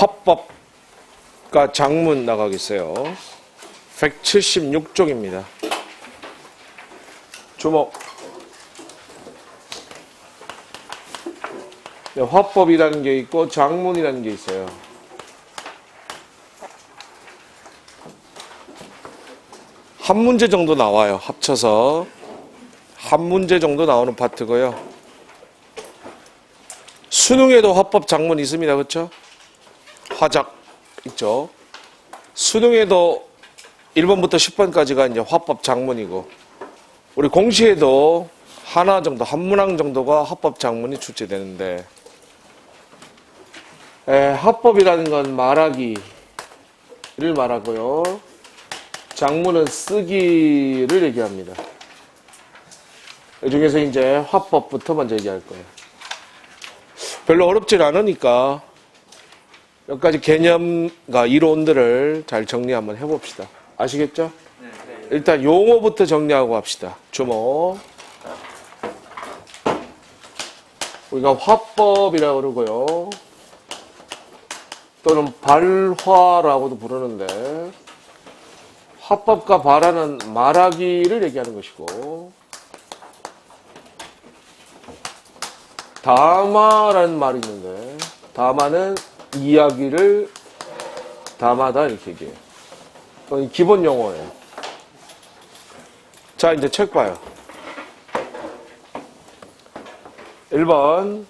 화법과 장문 나가겠어요. 176쪽입니다. 주목. 네, 화법이라는 게 있고 장문이라는 게 있어요. 한 문제 정도 나와요. 합쳐서 한 문제 정도 나오는 파트고요. 수능에도 화법 장문 있습니다. 그렇죠? 화작 있죠. 수능에도 1번부터 10번까지가 이제 화법 장문이고, 우리 공시에도 하나 정도, 한 문항 정도가 화법 장문이 출제되는데, 화법이라는 건 말하기를 말하고요. 장문은 쓰기를 얘기합니다. 이 중에서 이제 화법부터 먼저 얘기할 거예요. 별로 어렵지 않으니까 몇 가지 개념과 이론들을 잘 정리 한번 해봅시다. 아시겠죠? 네. 일단 용어부터 정리하고 합시다. 주목. 우리가 화법이라고 그러고요. 또는 발화라고도 부르는데, 화법과 발화는 말하기를 얘기하는 것이고, 담화라는 말이 있는데, 담화는 이야기를 담하다 이렇게 얘기해요. 기본 용어예요. 자, 이제 책 봐요. 1번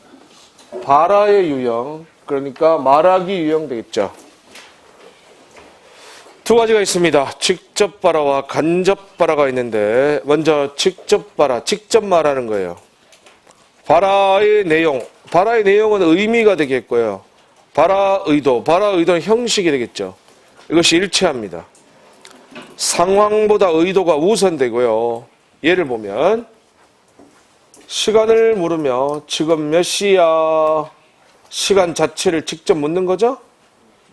발화의 유형, 그러니까 말하기 유형 되겠죠. 두 가지가 있습니다. 직접 발화와 간접 발화가 있는데, 먼저 직접 발화, 직접 말하는 거예요. 발화의 내용, 발화의 내용은 의미가 되겠고요. 발화 의도, 발화 의도는 형식이 되겠죠. 이것이 일치합니다. 상황보다 의도가 우선되고요. 예를 보면 시간을 물으며 지금 몇 시야? 시간 자체를 직접 묻는 거죠?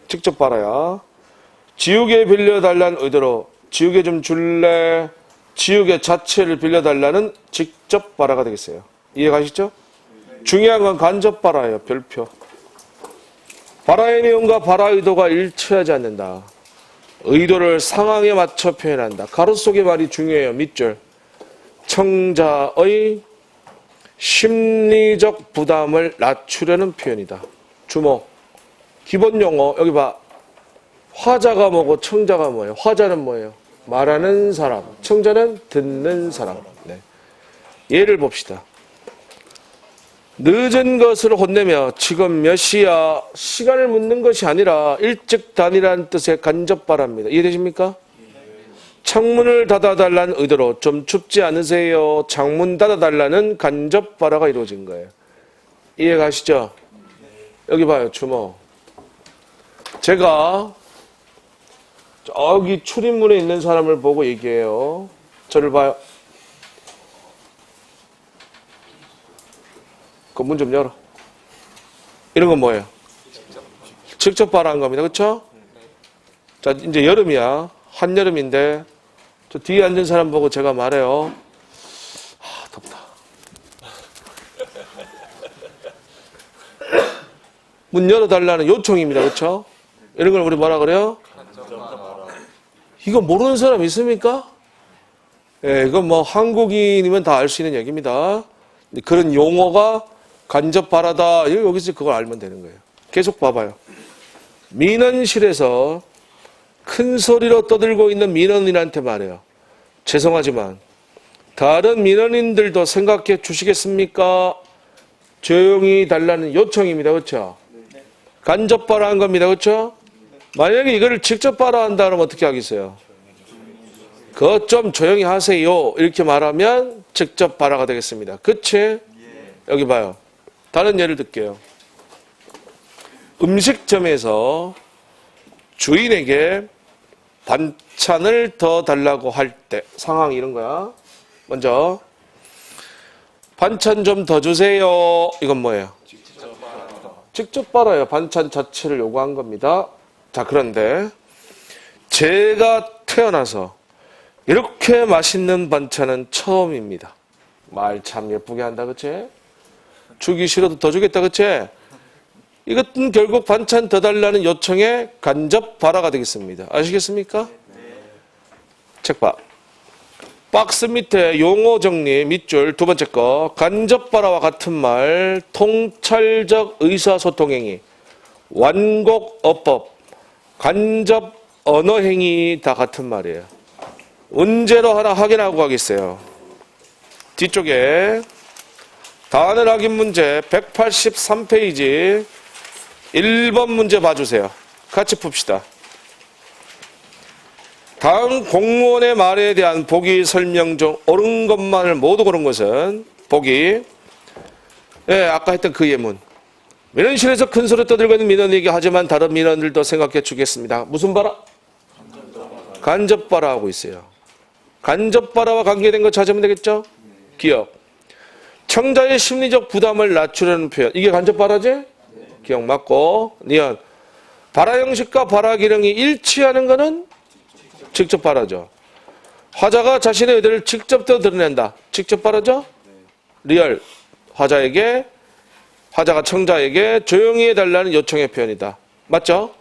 직접 발화야. 지우개 빌려달라는 의도로 지우개 좀 줄래? 지우개 자체를 빌려달라는 직접 발화가 되겠어요. 이해가시죠? 중요한 건 간접 발화예요. 별표. 발화의 내용과 발화 의도가 일치하지 않는다. 의도를 상황에 맞춰 표현한다. 가로 속의 말이 중요해요. 밑줄. 청자의 심리적 부담을 낮추려는 표현이다. 주목. 기본 용어 여기 봐. 화자가 뭐고 청자가 뭐예요? 화자는 뭐예요? 말하는 사람. 청자는 듣는 사람. 네. 예를 봅시다. 늦은 것을 혼내며 지금 몇 시야? 시간을 묻는 것이 아니라 일찍 다니라는 뜻의 간접 발화입니다. 이해되십니까? 창문을 닫아달라는 의도로 좀 춥지 않으세요? 창문 닫아달라는 간접 발화가 이루어진 거예요. 이해가시죠? 여기 봐요. 주목. 제가 저기 출입문에 있는 사람을 보고 얘기해요. 저를 봐요. 그 문 좀 열어. 이런 건 뭐예요? 직접 발화한 겁니다. 그렇죠? 자, 이제 여름이야. 한여름인데 저 뒤에 앉은 사람 보고 제가 말해요. 덥다. 문 열어달라는 요청입니다. 그렇죠? 이런 걸 우리 뭐라 그래요? 이거 모르는 사람 있습니까? 예, 이건 뭐 한국인이면 다 알 수 있는 얘기입니다. 그런 용어가 간접 발화다. 여기서 그걸 알면 되는 거예요. 계속 봐봐요. 민원실에서 큰 소리로 떠들고 있는 민원인한테 말해요. 죄송하지만 다른 민원인들도 생각해 주시겠습니까? 조용히 달라는 요청입니다. 그렇죠? 간접 발화한 겁니다. 그렇죠? 만약에 이거를 직접 발화한다 그러면 어떻게 하겠어요? 그거 좀 조용히 하세요. 이렇게 말하면 직접 발화가 되겠습니다. 그치? 여기 봐요. 다른 예를 들게요. 음식점에서 주인에게 반찬을 더 달라고 할 때 상황이 이런 거야. 먼저 반찬 좀 더 주세요. 이건 뭐예요? 직접 발화예요. 반찬 자체를 요구한 겁니다. 자, 그런데 제가 태어나서 이렇게 맛있는 반찬은 처음입니다. 말 참 예쁘게 한다. 그치? 주기 싫어도 더 주겠다. 그치? 이것은 결국 반찬 더 달라는 요청의 간접 발화가 되겠습니다. 아시겠습니까? 책 봐. 박스 밑에 용어 정리 밑줄 두 번째 거. 간접 발화와 같은 말, 통찰적 의사소통 행위, 완곡 어법, 간접 언어 행위 다 같은 말이에요. 문제로 하나 확인하고 가겠어요. 뒤쪽에 단어 확인 문제 183페이지 1번 문제 봐주세요. 같이 풉시다. 다음 공무원의 말에 대한 보기 설명 중 옳은 것만을 모두 고른 것은 보기. 아까 했던 그 예문. 민원실에서 큰 소리 떠들고 있는 민원에게 하지만 다른 민원들도 생각해 주겠습니다. 무슨 발화? 간접 발화하고 있어요. 간접 발화와 관계된 거 찾으면 되겠죠? 기억. 청자의 심리적 부담을 낮추려는 표현. 이게 간접 발화지? 기억 맞고. 니은. 발화 형식과 발화 기능이 일치하는 것은 직접 발화죠. 화자가 자신의 의도를 직접 드러낸다. 직접 발화죠? 리얼. 화자가 청자에게 조용히 해달라는 요청의 표현이다. 맞죠?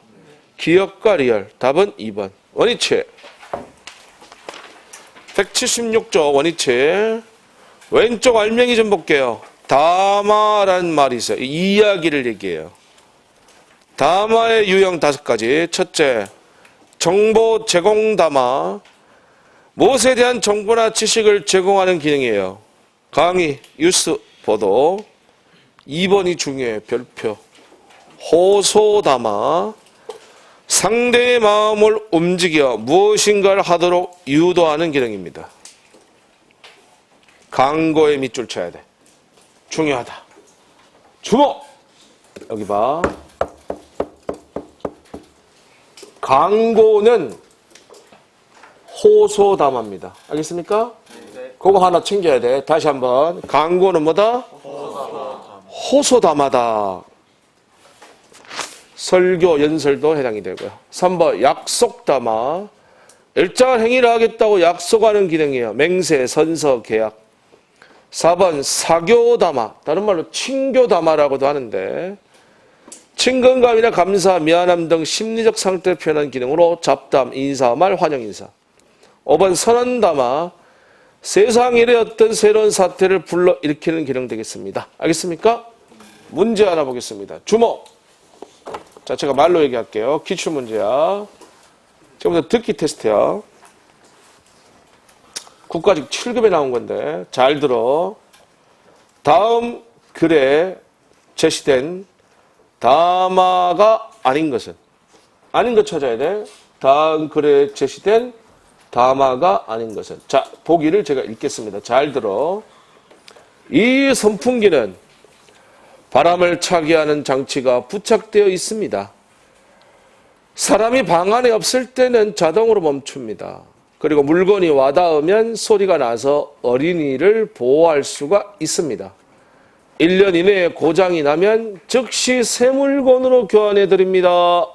기억과 리얼. 답은 2번. 원위치. 176쪽 원위치. 왼쪽 알맹이 좀 볼게요. 담화라는 말이 있어요. 이야기를 얘기해요. 담화의 유형 5가지. 첫째, 정보 제공 담화. 무엇에 대한 정보나 지식을 제공하는 기능이에요. 강의, 뉴스, 보도. 2번이 중요해요. 별표. 호소 담화. 상대의 마음을 움직여 무엇인가를 하도록 유도하는 기능입니다. 광고에 밑줄 쳐야 돼. 중요하다. 주목! 여기 봐. 광고는 호소담화입니다. 알겠습니까? 네. 그거 하나 챙겨야 돼. 다시 한번. 광고는 뭐다? 호소담화다. 설교, 연설도 해당이 되고요. 3번 약속담화. 일정한 행위를 하겠다고 약속하는 기능이에요. 맹세, 선서, 계약. 4번 사교담화. 다른 말로 친교담화라고도 하는데 친근감이나 감사, 미안함 등 심리적 상태를 표현하는 기능으로 잡담, 인사말, 환영인사. 5번 선언담화. 세상 일의 어떤 새로운 사태를 불러일으키는 기능 되겠습니다. 알겠습니까? 문제 하나 보겠습니다. 주목. 자, 제가 말로 얘기할게요. 기출문제야. 지금부터 듣기 테스트야. 국가직 7급에 나온 건데 잘 들어. 다음 글에 제시된 담화가 아닌 것은? 아닌 것 찾아야 돼. 다음 글에 제시된 담화가 아닌 것은? 자, 보기를 제가 읽겠습니다. 잘 들어. 이 선풍기는 바람을 차게 하는 장치가 부착되어 있습니다. 사람이 방 안에 없을 때는 자동으로 멈춥니다. 그리고 물건이 와닿으면 소리가 나서 어린이를 보호할 수가 있습니다. 1년 이내에 고장이 나면 즉시 새 물건으로 교환해 드립니다.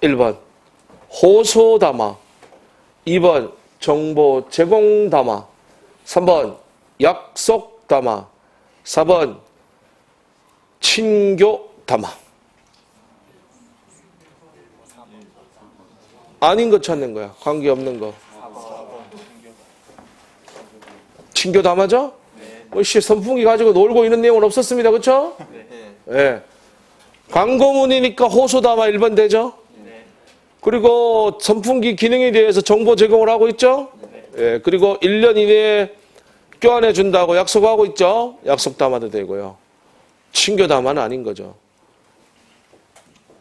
1번 호소 담화, 2번 정보 제공 담화, 3번 약속 담화, 4번 친교 담화. 아닌 거 찾는 거야. 관계없는 거. 친교 담화죠? 뭐 선풍기 가지고 놀고 있는 내용은 없었습니다. 그렇죠? 네. 광고문이니까 호소 담화 1번 되죠? 그리고 선풍기 기능에 대해서 정보 제공을 하고 있죠? 네. 그리고 1년 이내에 교환해 준다고 약속하고 있죠? 약속 담화도 되고요. 친교 담화는 아닌 거죠.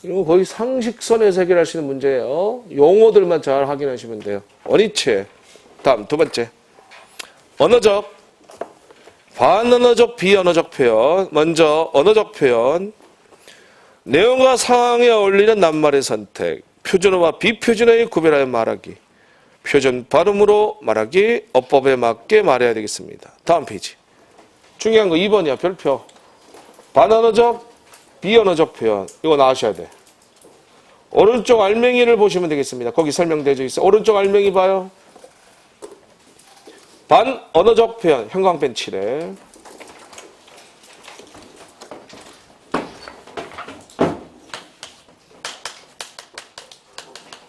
이거 거의 상식선에서 해결할 수 있는 문제예요. 용어들만 잘 확인하시면 돼요. 원위치. 다음 두 번째. 언어적, 반언어적, 비언어적 표현. 먼저 언어적 표현. 내용과 상황에 어울리는 낱말의 선택. 표준어와 비표준어의 구별하여 말하기. 표준 발음으로 말하기. 어법에 맞게 말해야 되겠습니다. 다음 페이지. 중요한 거 2번이야. 별표. 반언어적, 비언어적 표현. 이거 나오셔야 돼. 오른쪽 알맹이를 보시면 되겠습니다. 거기 설명되어 있어. 오른쪽 알맹이 봐요. 반언어적 표현. 형광펜 칠해.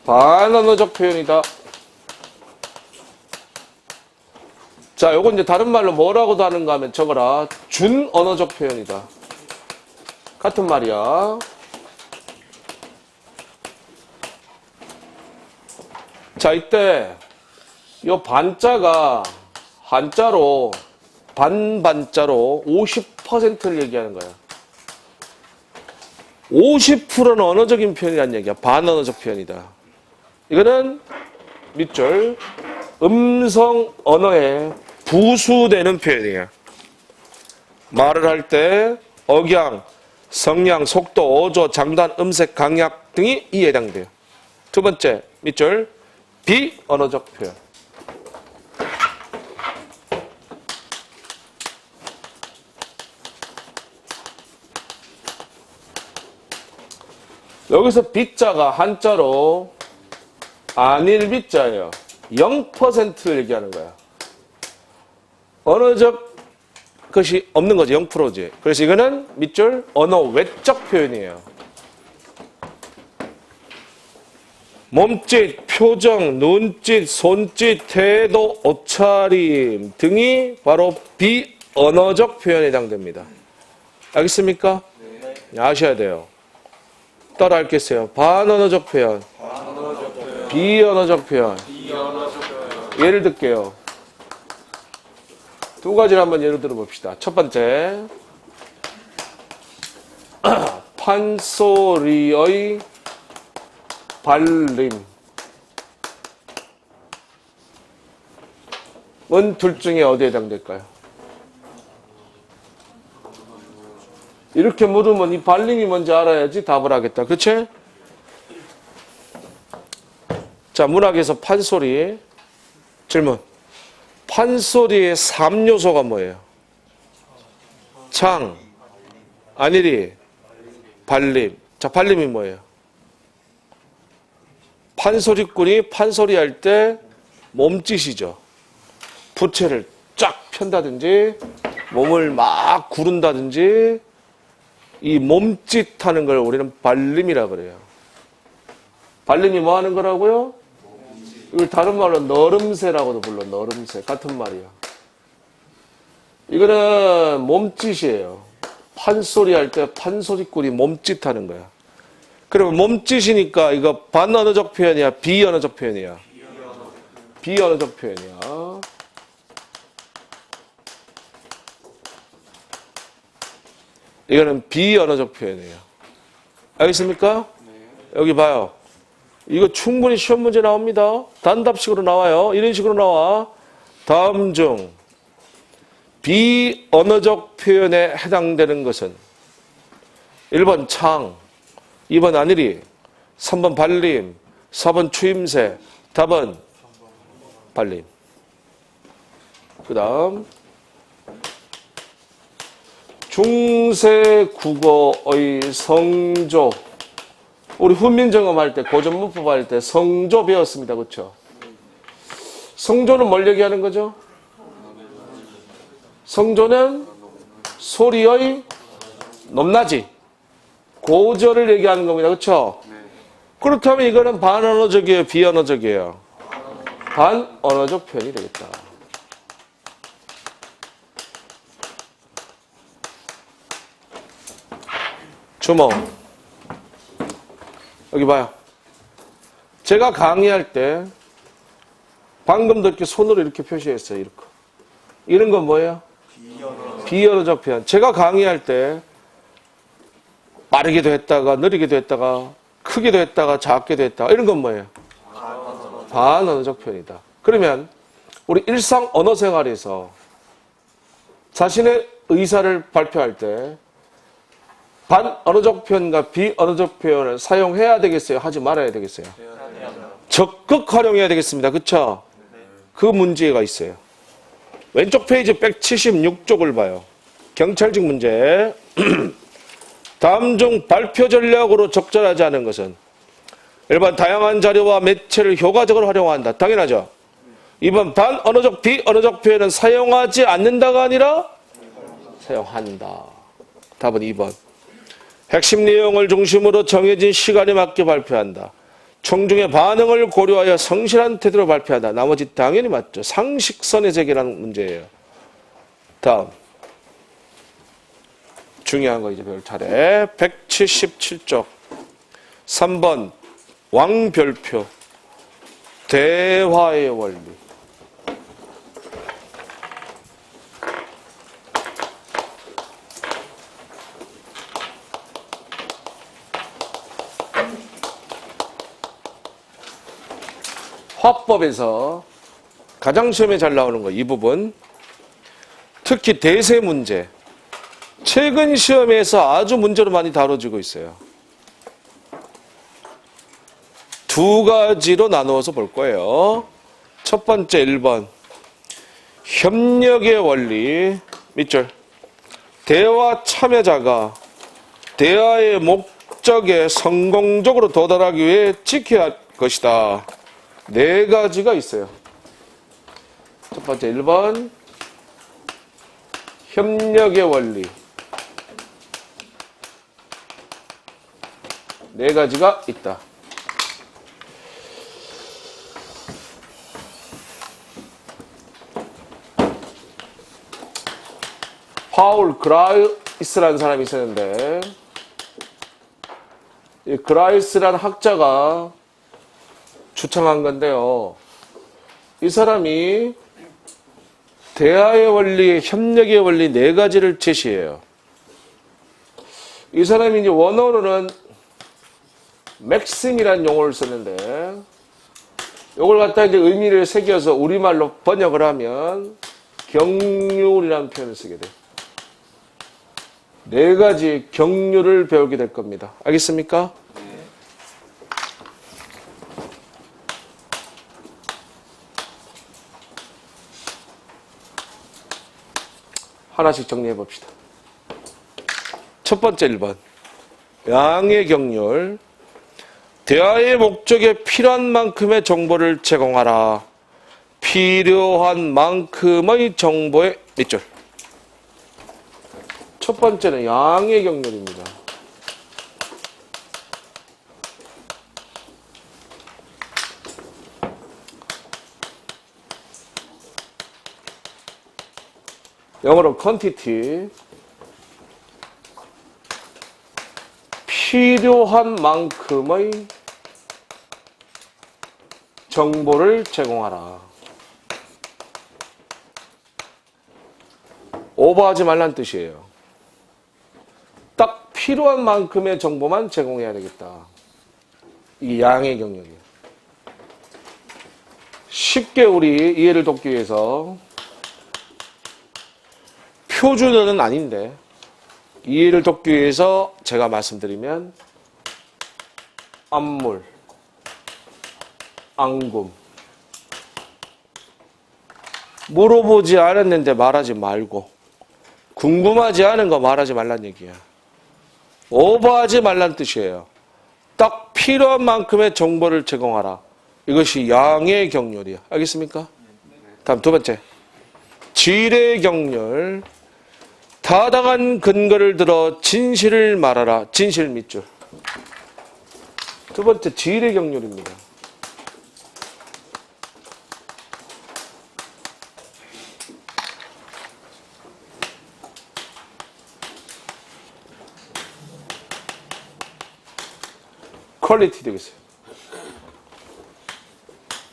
반언어적 표현이다. 자, 요건 이제 다른 말로 뭐라고도 하는가 하면 적어라. 준언어적 표현이다. 같은 말이야. 자, 이때 요 반자가 한자로 반반자로 50%를 얘기하는 거야. 50%는 언어적인 표현이란 얘기야. 반언어적 표현이다. 이거는 밑줄 음성 언어에 부수되는 표현이에요. 말을 할 때 억양, 성량, 속도, 어조, 장단, 음색, 강약 등이 이에 해당돼요. 두 번째 밑줄 비언어적 표현. 여기서 비자가 한자로 아닐 비자예요. 0%를 얘기하는 거야. 언어적 것이 없는 거지. 0%지. 그래서 이거는 밑줄 언어 외적 표현이에요. 몸짓, 표정, 눈짓, 손짓, 태도, 옷차림 등이 바로 비언어적 표현에 해당됩니다. 알겠습니까? 네. 아셔야 돼요. 따라 읽겠어요. 반언어적 표현. 비언어적 표현. 예를 들게요. 두 가지를 한번 예를 들어 봅시다. 첫 번째, 판소리의 발림. 은 둘 중에 어디에 해당될까요? 이렇게 물으면 이 발림이 뭔지 알아야지 답을 하겠다. 그치? 자, 문학에서 판소리. 질문. 판소리의 3요소가 뭐예요? 창, 안일이, 발림. 자, 발림이 뭐예요? 판소리꾼이 판소리할 때 몸짓이죠. 부채를 쫙 편다든지 몸을 막 구른다든지 이 몸짓하는 걸 우리는 발림이라 그래요. 발림이 뭐 하는 거라고요? 이걸 다른 말로 너름새라고도 불러. 너름새. 같은 말이야. 이거는 몸짓이에요. 판소리 할 때 판소리꾼이 몸짓하는 거야. 그러면 몸짓이니까 이거 반언어적 표현이야? 비언어적 표현이야? 비언어적 표현이야. 이거는 비언어적 표현이에요. 알겠습니까? 여기 봐요. 이거 충분히 시험 문제 나옵니다. 단답식으로 나와요. 이런 식으로 나와. 다음 중 비언어적 표현에 해당되는 것은 1번 창, 2번 안일이, 3번 발림, 4번 추임새, 답은 발림. 그 다음 중세 국어의 성조. 우리 훈민정음 할 때, 고전문법 할 때 성조 배웠습니다. 그렇죠? 성조는 뭘 얘기하는 거죠? 성조는 소리의 높낮이, 고저를 얘기하는 겁니다. 그렇죠? 그렇다면 이거는 반언어적이에요? 비언어적이에요? 반언어적 표현이 되겠다. 주목. 여기 봐요. 제가 강의할 때 방금도 이렇게 손으로 이렇게 표시했어요. 이렇게. 이런 건 뭐예요? 비언어적 표현. 제가 강의할 때 빠르게도 했다가 느리게도 했다가 크게도 했다가 작게도 했다가 이런 건 뭐예요? 반언어적 표현이다. 그러면 우리 일상 언어 생활에서 자신의 의사를 발표할 때 반언어적 표현과 비언어적 표현을 사용해야 되겠어요? 하지 말아야 되겠어요? 적극 활용해야 되겠습니다. 그렇죠? 그 문제가 있어요. 왼쪽 페이지 176쪽을 봐요. 경찰직 문제. 다음 중 발표 전략으로 적절하지 않은 것은 1번 다양한 자료와 매체를 효과적으로 활용한다. 당연하죠. 2번 반언어적 비언어적 표현은 사용하지 않는다가 아니라 사용한다. 답은 2번. 핵심 내용을 중심으로 정해진 시간에 맞게 발표한다. 청중의 반응을 고려하여 성실한 태도로 발표하다. 나머지 당연히 맞죠. 상식선의 세계라는 문제예요. 다음. 중요한 거 이제 배울 차례. 177쪽. 3번. 왕별표. 대화의 원리. 화법에서 가장 시험에 잘 나오는 거 이 부분. 특히 대세 문제. 최근 시험에서 아주 문제로 많이 다뤄지고 있어요. 두 가지로 나누어서 볼 거예요. 첫 번째 1번. 협력의 원리. 밑줄. 대화 참여자가 대화의 목적에 성공적으로 도달하기 위해 지켜야 할 것이다. 네 가지가 있어요. 첫 번째 1번. 협력의 원리. 네 가지가 있다. 파울 그라이스라는 사람이 있었는데 이 그라이스라는 학자가 주창한 건데요. 이 사람이 대화의 원리, 협력의 원리 네 가지를 제시해요. 이 사람이 이제 원어로는 맥심이라는 용어를 쓰는데 이걸 갖다 이제 의미를 새겨서 우리말로 번역을 하면 경륜이라는 표현을 쓰게 돼요. 네 가지 경륜을 배우게 될 겁니다. 알겠습니까? 하나씩 정리해 봅시다. 첫 번째 1번. 양의 경륜. 대화의 목적에 필요한 만큼의 정보를 제공하라. 필요한 만큼의 정보의 밑줄. 첫 번째는 양의 경륜입니다. 영어로 quantity. 필요한 만큼의 정보를 제공하라. 오버하지 말란 뜻이에요. 딱 필요한 만큼의 정보만 제공해야 되겠다. 이게 양의 경륜이에요. 쉽게 우리 이해를 돕기 위해서 표준어는 아닌데 이해를 돕기 위해서 제가 말씀드리면 안물, 앙금 물어보지 않았는데 말하지 말고 궁금하지 않은 거 말하지 말란 얘기야. 오버하지 말란 뜻이에요. 딱 필요한 만큼의 정보를 제공하라. 이것이 양의 경륜이야. 알겠습니까? 다음 두 번째. 질의 경륜. 타당한 근거를 들어 진실을 말하라. 진실 밑줄. 두 번째 질의 경륜입니다. 퀄리티 되겠어요.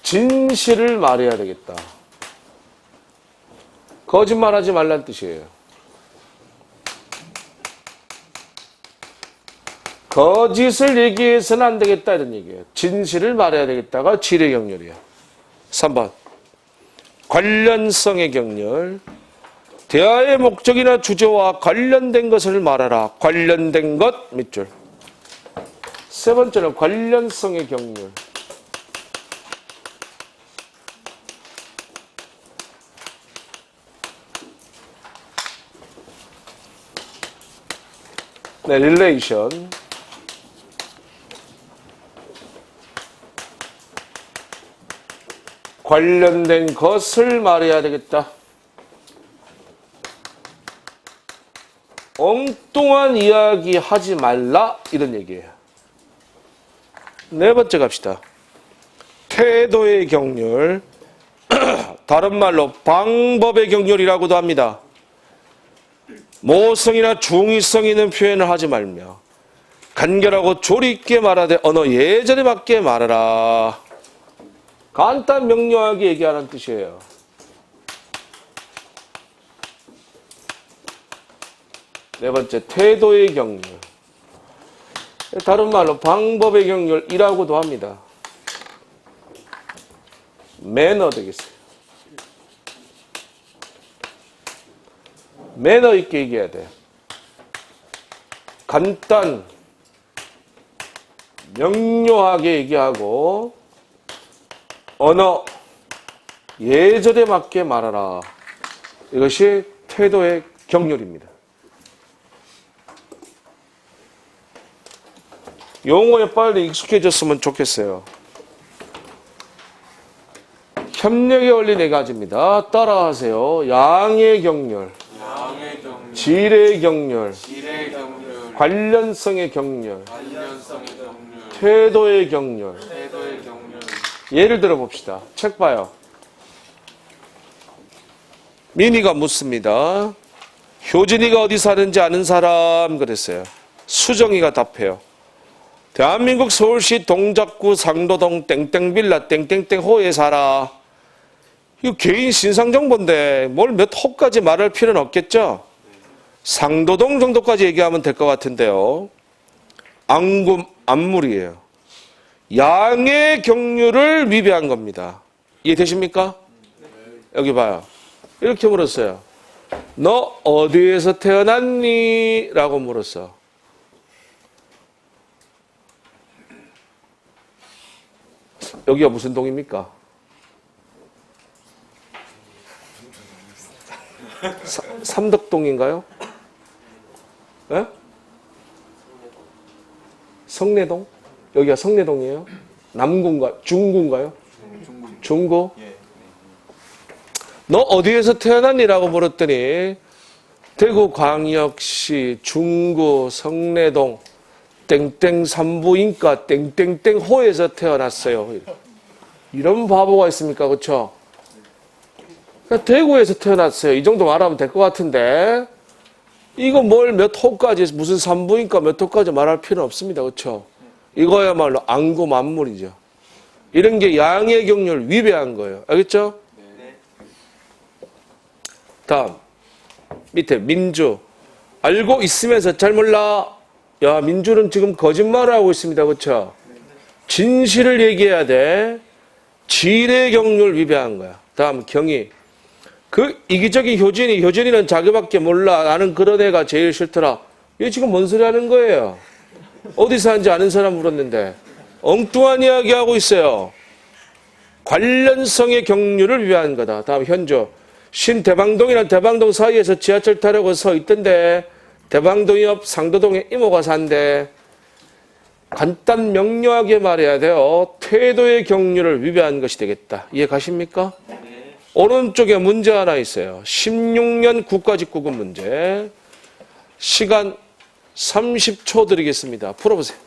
진실을 말해야 되겠다. 거짓말하지 말란 뜻이에요. 거짓을 얘기해서는 안 되겠다 이런 얘기예요. 진실을 말해야 되겠다가 질의 경륜이에요. 3번. 관련성의 경륜. 대화의 목적이나 주제와 관련된 것을 말하라. 관련된 것 밑줄. 세 번째는 관련성의 경륜. 네, 릴레이션. 관련된 것을 말해야 되겠다. 엉뚱한 이야기 하지 말라 이런 얘기예요. 네 번째 갑시다. 태도의 경륜, 다른 말로 방법의 경륜이라고도 합니다. 모성이나 중의성 있는 표현을 하지 말며 간결하고 조리 있게 말하되 언어 예절에 맞게 말하라. 간단 명료하게 얘기하는 뜻이에요. 네 번째, 태도의 경륜. 다른 말로 방법의 경륜이라고도 합니다. 매너 되겠어요. 매너 있게 얘기해야 돼. 간단, 명료하게 얘기하고 언어, 예절에 맞게 말하라. 이것이 태도의 경륜입니다. 용어에 빨리 익숙해졌으면 좋겠어요. 협력의 원리 네 가지입니다. 따라하세요. 양의 경륜, 질의 경륜, 관련성의 경륜, 태도의 경륜. 예를 들어 봅시다. 책 봐요. 민희가 묻습니다. 효진이가 어디 사는지 아는 사람? 그랬어요. 수정이가 답해요. 대한민국 서울시 동작구 상도동 땡땡빌라 땡땡땡호에 살아. 이거 개인 신상정보인데 뭘 몇 호까지 말할 필요는 없겠죠? 상도동 정도까지 얘기하면 될 것 같은데요. 안물이에요. 양의 경륜을 위배한 겁니다. 이해되십니까? 여기 봐요. 이렇게 물었어요. 너 어디에서 태어났니? 라고 물었어. 여기가 무슨 동입니까? 삼덕동인가요? 네? 성내동? 여기가 성내동이에요? 남구인가? 중구인가요? 중구? 너 어디에서 태어났니라고 물었더니 대구광역시 중구 성내동 땡땡 산부인과 땡땡땡 호에서 태어났어요. 이런 바보가 있습니까? 그렇죠? 그러니까 대구에서 태어났어요. 이 정도 말하면 될 것 같은데 이거 뭘 몇 호까지 무슨 산부인과 몇 호까지 말할 필요는 없습니다. 그렇죠? 이거야말로 안구만물이죠. 이런 게 양의 경륜을 위배한 거예요. 알겠죠? 네. 다음 밑에 민주. 알고 있으면서 잘 몰라. 야, 민주는 지금 거짓말을 하고 있습니다. 그렇죠? 진실을 얘기해야 돼. 질의 경륜을 위배한 거야. 다음 경희. 그 이기적인 효진이는 자기밖에 몰라. 나는 그런 애가 제일 싫더라. 얘 지금 뭔 소리 하는 거예요? 어디 사는지 아는 사람 물었는데 엉뚱한 이야기 하고 있어요. 관련성의 경륜을 위배한 거다. 다음 현조. 신대방동이랑 대방동 사이에서 지하철 타려고 서 있던데 대방동 옆 상도동에 이모가 산대. 간단 명료하게 말해야 돼요. 태도의 경륜을 위배한 것이 되겠다. 이해 가십니까? 네. 오른쪽에 문제 하나 있어요. 16년 국가직구급 문제. 시간 30초 드리겠습니다. 풀어보세요.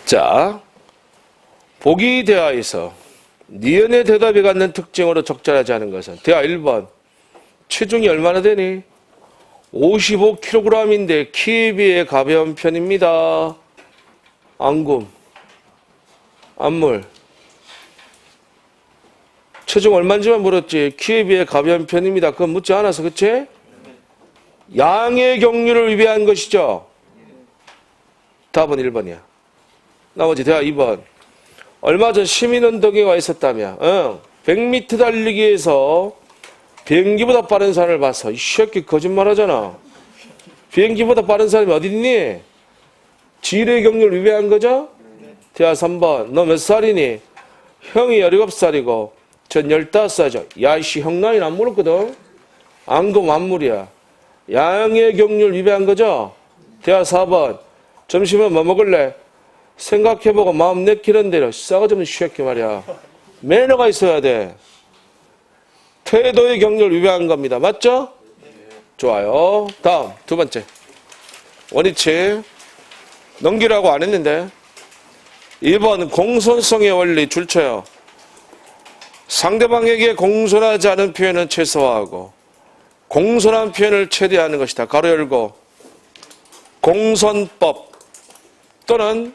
자, 보기 대하에서 니은의 대답이 갖는 특징으로 적절하지 않은 것은 대하 1번 체중이 얼마나 되니? 55kg인데 키에 비해 가벼운 편입니다. 안금, 안물. 체중 얼마인지만 물었지 키에 비해 가벼운 편입니다. 그건 묻지 않아서. 그치? 양의 경륜을 위배한 것이죠. 답은 1번이야. 나머지 대하 2번. 얼마 전 시민운동에 와 있었다며. 100m 달리기에서 비행기보다 빠른 사람을 봤어. 이 새끼 거짓말 하잖아. 비행기보다 빠른 사람이 어디 있니? 지뢰 경륜 위배한 거죠? 대화 3번. 너 몇 살이니? 형이 17살이고 전 15살이죠. 야, 이씨, 형 나이는 안 물었거든? 안금 완물이야. 양의 경륜 위배한 거죠? 대화 4번. 점심은 뭐 먹을래? 생각해보고 마음 내키는 대로 싸가지 없는 새끼 말이야. 매너가 있어야 돼. 태도의 경륜 위배한 겁니다. 맞죠? 좋아요. 다음 두 번째. 원위치. 넘기라고 안 했는데 1번 공손성의 원리 줄쳐요. 상대방에게 공손하지 않은 표현은 최소화하고 공손한 표현을 최대화하는 것이다. 가로 열고 공손법 또는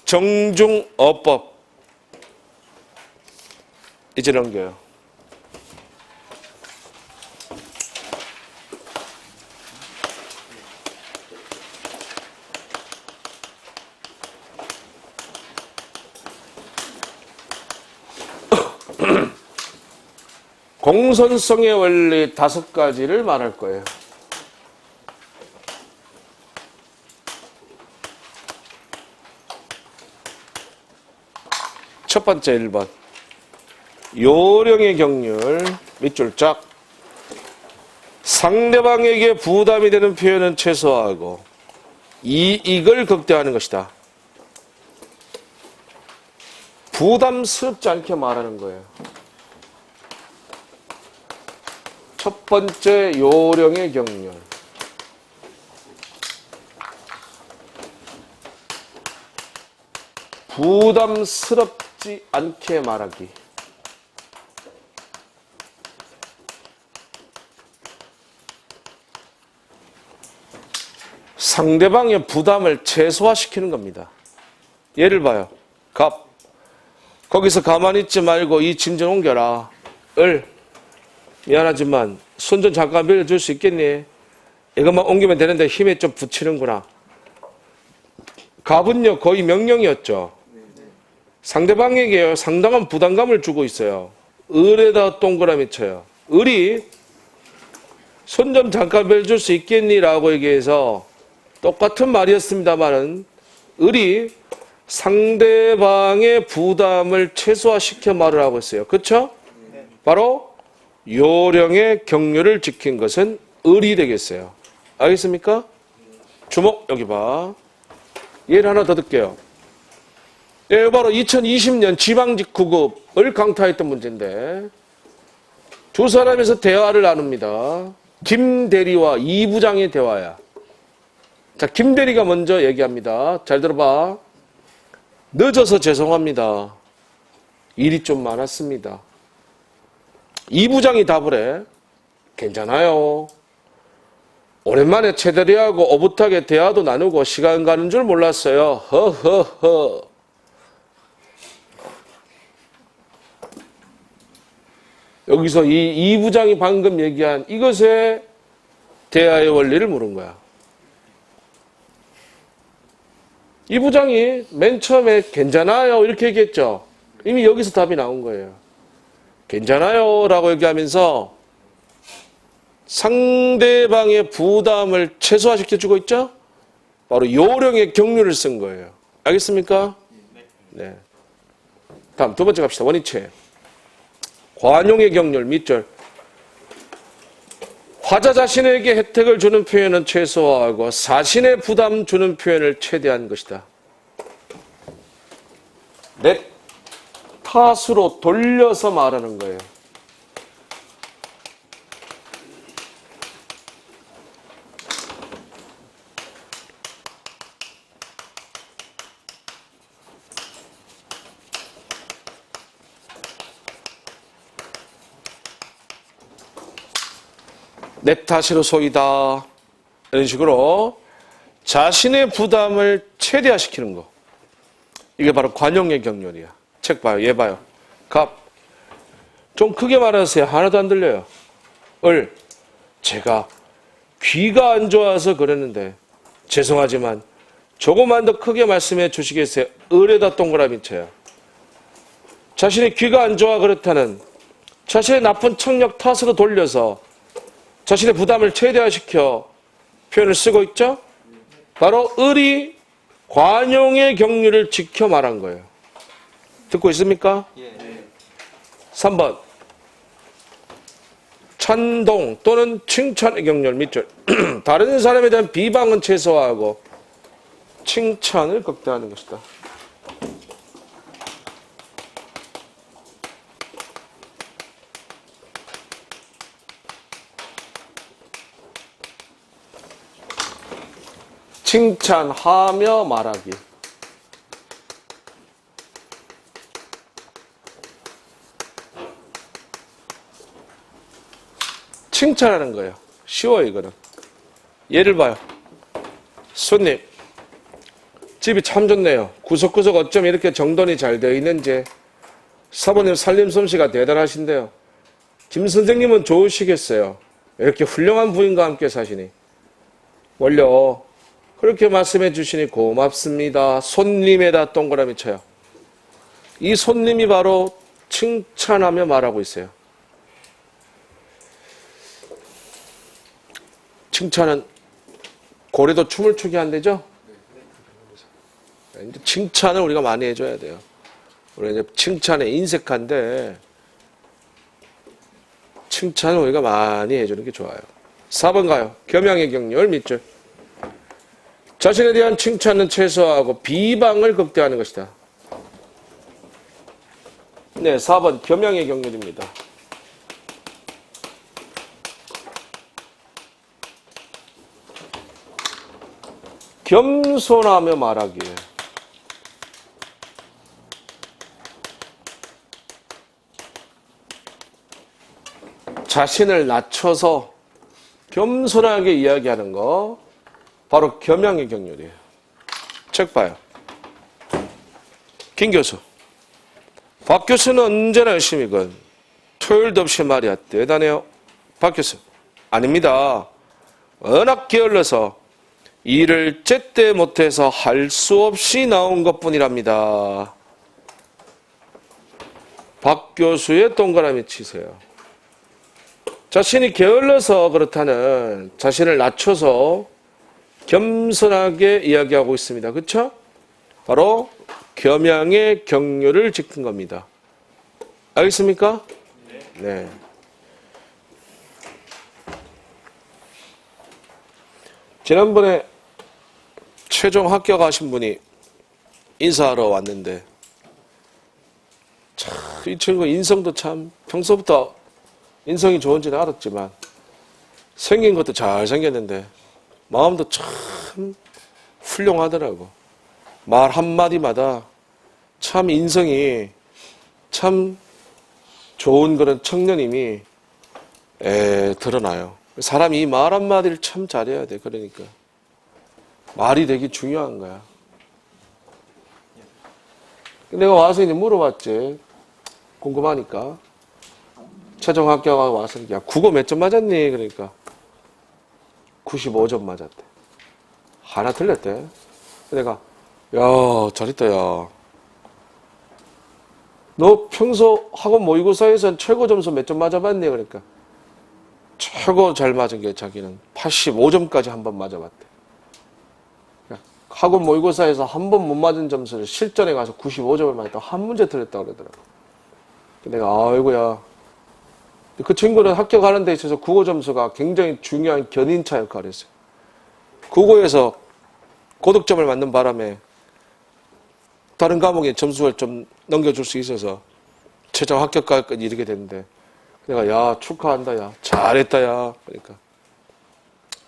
정중어법. 이제 넘겨요. 공손성의 원리 5가지를 말할 거예요. 첫 번째 1번. 요령의 경륜 밑줄 쫙. 상대방에게 부담이 되는 표현은 최소화하고 이익을 극대화하는 것이다. 부담스럽지 않게 말하는 거예요. 첫 번째 요령의 경륜. 부담스럽지 않게 말하기. 상대방의 부담을 최소화시키는 겁니다. 예를 봐요. 갑. 거기서 가만히 있지 말고 이 짐 좀 옮겨라. 을. 미안하지만 손 좀 잠깐 빌려줄 수 있겠니? 이것만 옮기면 되는데 힘에 좀 붙이는구나. 갑은요 거의 명령이었죠. 상대방에게 상당한 부담감을 주고 있어요. 을에다 동그라미 쳐요. 을이 손 좀 잠깐 빌려줄 수 있겠니? 라고 얘기해서 똑같은 말이었습니다만은 을이 상대방의 부담을 최소화시켜 말을 하고 있어요. 그렇죠? 바로 요령의 경륜을 지킨 것은 을이 되겠어요. 알겠습니까? 주목. 여기 봐. 예를 하나 더 듣게요. 예, 바로 2020년 지방직 9급을 강타했던 문제인데 두 사람에서 대화를 나눕니다. 김 대리와 이 부장의 대화야. 자, 김 대리가 먼저 얘기합니다. 잘 들어봐. 늦어서 죄송합니다. 일이 좀 많았습니다. 이 부장이 답을 해. 괜찮아요. 오랜만에 최대리하고 오붓하게 대화도 나누고 시간 가는 줄 몰랐어요. 허허허. 여기서 이 부장이 방금 얘기한 이것의 대화의 원리를 물은 거야. 이 부장이 맨 처음에 괜찮아요 이렇게 얘기했죠. 이미 여기서 답이 나온 거예요. 괜찮아요 라고 얘기하면서 상대방의 부담을 최소화시켜주고 있죠. 바로 요령의 경륜을 쓴 거예요. 알겠습니까? 네. 다음 두 번째 갑시다. 원위치. 관용의 경륜 밑줄. 화자 자신에게 혜택을 주는 표현은 최소화하고 사신의 부담 주는 표현을 최대한 것이다. 내 탓으로 돌려서 말하는 거예요. 내 탓으로 소이다. 이런 식으로 자신의 부담을 최대화시키는 거. 이게 바로 관용의 경륜이야. 책 봐요. 얘 봐요. 갑. 좀 크게 말하세요. 하나도 안 들려요. 을. 제가 귀가 안 좋아서 그랬는데 죄송하지만 조금만 더 크게 말씀해 주시겠어요? 을에다 동그라미 쳐요. 자신의 귀가 안 좋아 그렇다는 자신의 나쁜 청력 탓으로 돌려서 자신의 부담을 최대화시켜 표현을 쓰고 있죠. 바로 을이 관용의 경륜을 지켜 말한 거예요. 듣고 있습니까? 3번 찬동 또는 칭찬의 경륜 밑줄 다른 사람에 대한 비방은 최소화하고 칭찬을 극대화하는 것이다. 칭찬하며 말하기. 칭찬하는 거예요. 쉬워요, 이거는. 예를 봐요. 손님, 집이 참 좋네요. 구석구석 어쩜 이렇게 정돈이 잘 되어 있는지. 사모님 살림 솜씨가 대단하신데요. 김 선생님은 좋으시겠어요. 이렇게 훌륭한 부인과 함께 사시니. 원료 그렇게 말씀해 주시니 고맙습니다. 손님에다 동그라미 쳐요. 이 손님이 바로 칭찬하며 말하고 있어요. 칭찬은 고래도 춤을 추게 한대죠? 이제 칭찬을 우리가 많이 해줘야 돼요. 우리가 이제 칭찬에 인색한데 칭찬을 우리가 많이 해주는 게 좋아요. 4번 가요. 겸양의 경륜 밑줄. 자신에 대한 칭찬은 최소화하고 비방을 극대화하는 것이다. 네, 4번 겸양의 경륜입니다. 겸손하며 말하기. 자신을 낮춰서 겸손하게 이야기하는 거 바로 겸양의 경륜이에요. 책 봐요. 김 교수. 박 교수는 언제나 열심히건 토요일도 없이 말이야 대단해요. 박 교수. 아닙니다. 워낙 게을러서 일을 제때 못해서 할 수 없이 나온 것뿐이랍니다. 박 교수의 동그라미 치세요. 자신이 게을러서 그렇다는 자신을 낮춰서 겸손하게 이야기하고 있습니다. 그렇죠? 바로 겸양의 경륜을 지킨 겁니다. 알겠습니까? 네. 지난번에 최종 합격하신 분이 인사하러 왔는데 참 이 친구 인성도 참 평소부터 인성이 좋은지는 알았지만 생긴 것도 잘 생겼는데 마음도 참 훌륭하더라고. 말 한마디마다 참 인성이 참 좋은 그런 청년임이 드러나요. 사람이 말 한마디를 참 잘해야 돼. 그러니까 말이 되게 중요한 거야. 내가 와서 이제 물어봤지. 궁금하니까. 최종 합격하고 와서 야 국어 몇 점 맞았니? 그러니까 95점 맞았대. 하나 틀렸대. 내가 야 잘했다 야. 너 평소 학원 모의고사에선 최고 점수 몇 점 맞아봤니? 그러니까 최고 잘 맞은 게 자기는 85점까지 한 번 맞아봤대. 학원 모의고사에서 한 번 못 맞은 점수를 실전에 가서 95점을 맞았다고 한 문제 틀렸다고 그러더라고. 내가 아이고야. 그 친구는 합격하는 데 있어서 국어 점수가 굉장히 중요한 견인차 역할을 했어요. 국어에서 고득점을 맞는 바람에 다른 과목에 점수를 좀 넘겨줄 수 있어서 최종 합격까지 이르게 됐는데 내가 야 축하한다 야 잘했다 야 그러니까